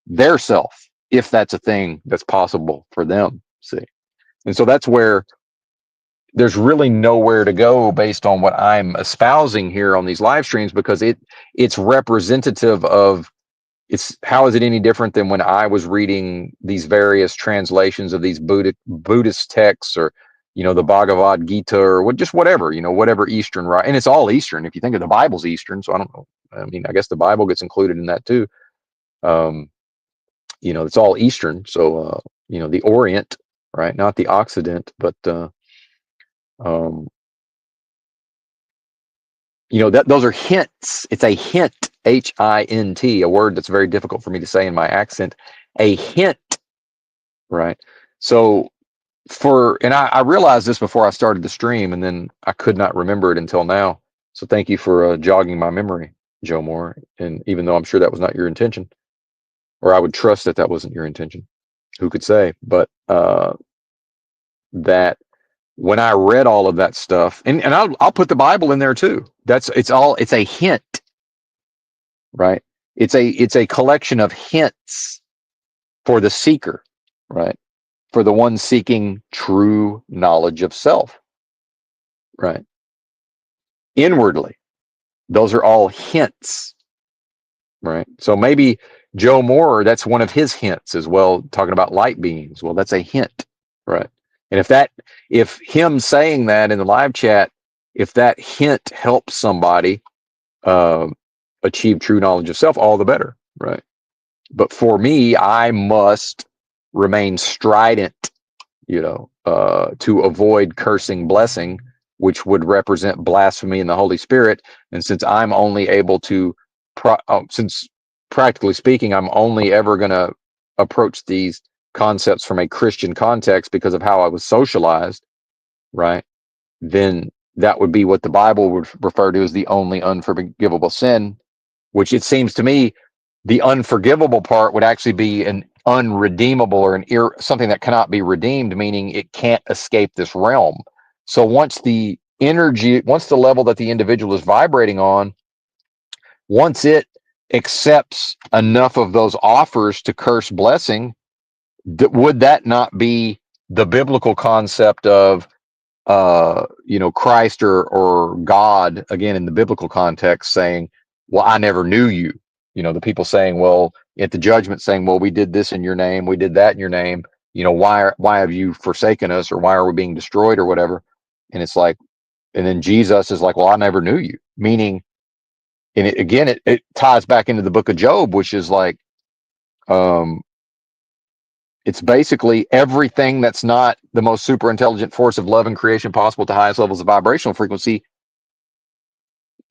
their self, if that's a thing that's possible for them. See, and so that's where there's really nowhere to go based on what I'm espousing here on these live streams, because it's representative of, it's, how is it any different than when I was reading these various translations of these Buddhist texts, or the Bhagavad Gita, or just whatever, whatever Eastern, right? And it's all Eastern. If you think of the Bible's Eastern, so I don't know. I mean, I guess the Bible gets included in that too. It's all Eastern. So the Orient, right? Not the Occident, but um, that those are hints. It's a hint, HINT, a word that's very difficult for me to say in my accent. A hint, right? So and I realized this before I started the stream, and then I could not remember it until now. So thank you for jogging my memory, Joe Moore. And even though I'm sure that was not your intention, or I would trust that that wasn't your intention, who could say? But that when I read all of that stuff, and I'll put the Bible in there too. It's a hint, right? It's a collection of hints for the seeker, right? For the one seeking true knowledge of self, right? Inwardly, those are all hints, right? So maybe Joe Moore, that's one of his hints as well, talking about light beings. Well, that's a hint, right? And if him saying that in the live chat, if that hint helps somebody uh, achieve true knowledge of self, all the better, right? But for me, I must remain strident, to avoid cursing blessing, which would represent blasphemy in the Holy Spirit. And since I'm only able to, since practically speaking, I'm only ever going to approach these concepts from a Christian context because of how I was socialized, right? Then that would be what the Bible would refer to as the only unforgivable sin, which it seems to me the unforgivable part would actually be an unredeemable, or something that cannot be redeemed, meaning it can't escape this realm. So once the level that the individual is vibrating on, once it accepts enough of those offers to curse blessing, would that not be the biblical concept of Christ or God, again in the biblical context, saying, well, I never knew you? The people saying, well, at the judgment, saying, well, we did this in your name, we did that in your name, why have you forsaken us, or why are we being destroyed, or whatever? And it's like, and then Jesus is like, well, I never knew you, meaning, and it ties back into the book of Job, which is like, it's basically everything that's not the most super intelligent force of love and creation possible to highest levels of vibrational frequency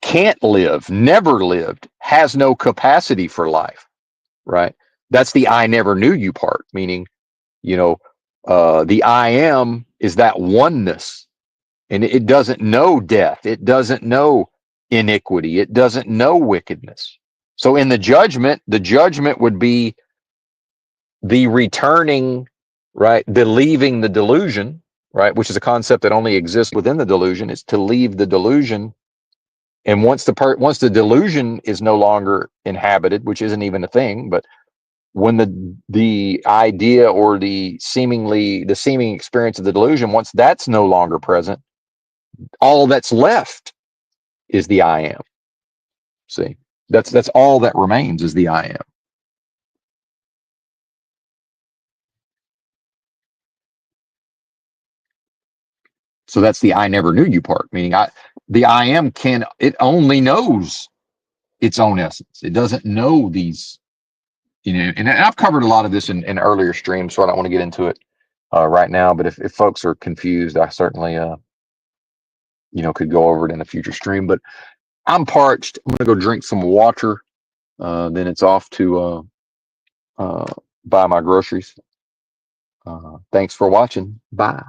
can't live, never lived, has no capacity for life, right? That's the I never knew you part, meaning, the I am is that oneness, and it doesn't know death. It doesn't know iniquity. It doesn't know wickedness. So in the judgment would be the returning, right? The leaving the delusion, right? Which is a concept that only exists within the delusion, is to leave the delusion And once the delusion is no longer inhabited, which isn't even a thing, but when the idea or the seeming experience of the delusion, once that's no longer present, all that's left is the I am. See, that's all that remains is the I am. So that's the I never knew you part, meaning the I am it only knows its own essence. It doesn't know these, and I've covered a lot of this in earlier streams, so I don't want to get into it right now. But if folks are confused, I certainly, could go over it in a future stream. But I'm parched. I'm going to go drink some water. Then it's off to buy my groceries. Thanks for watching. Bye.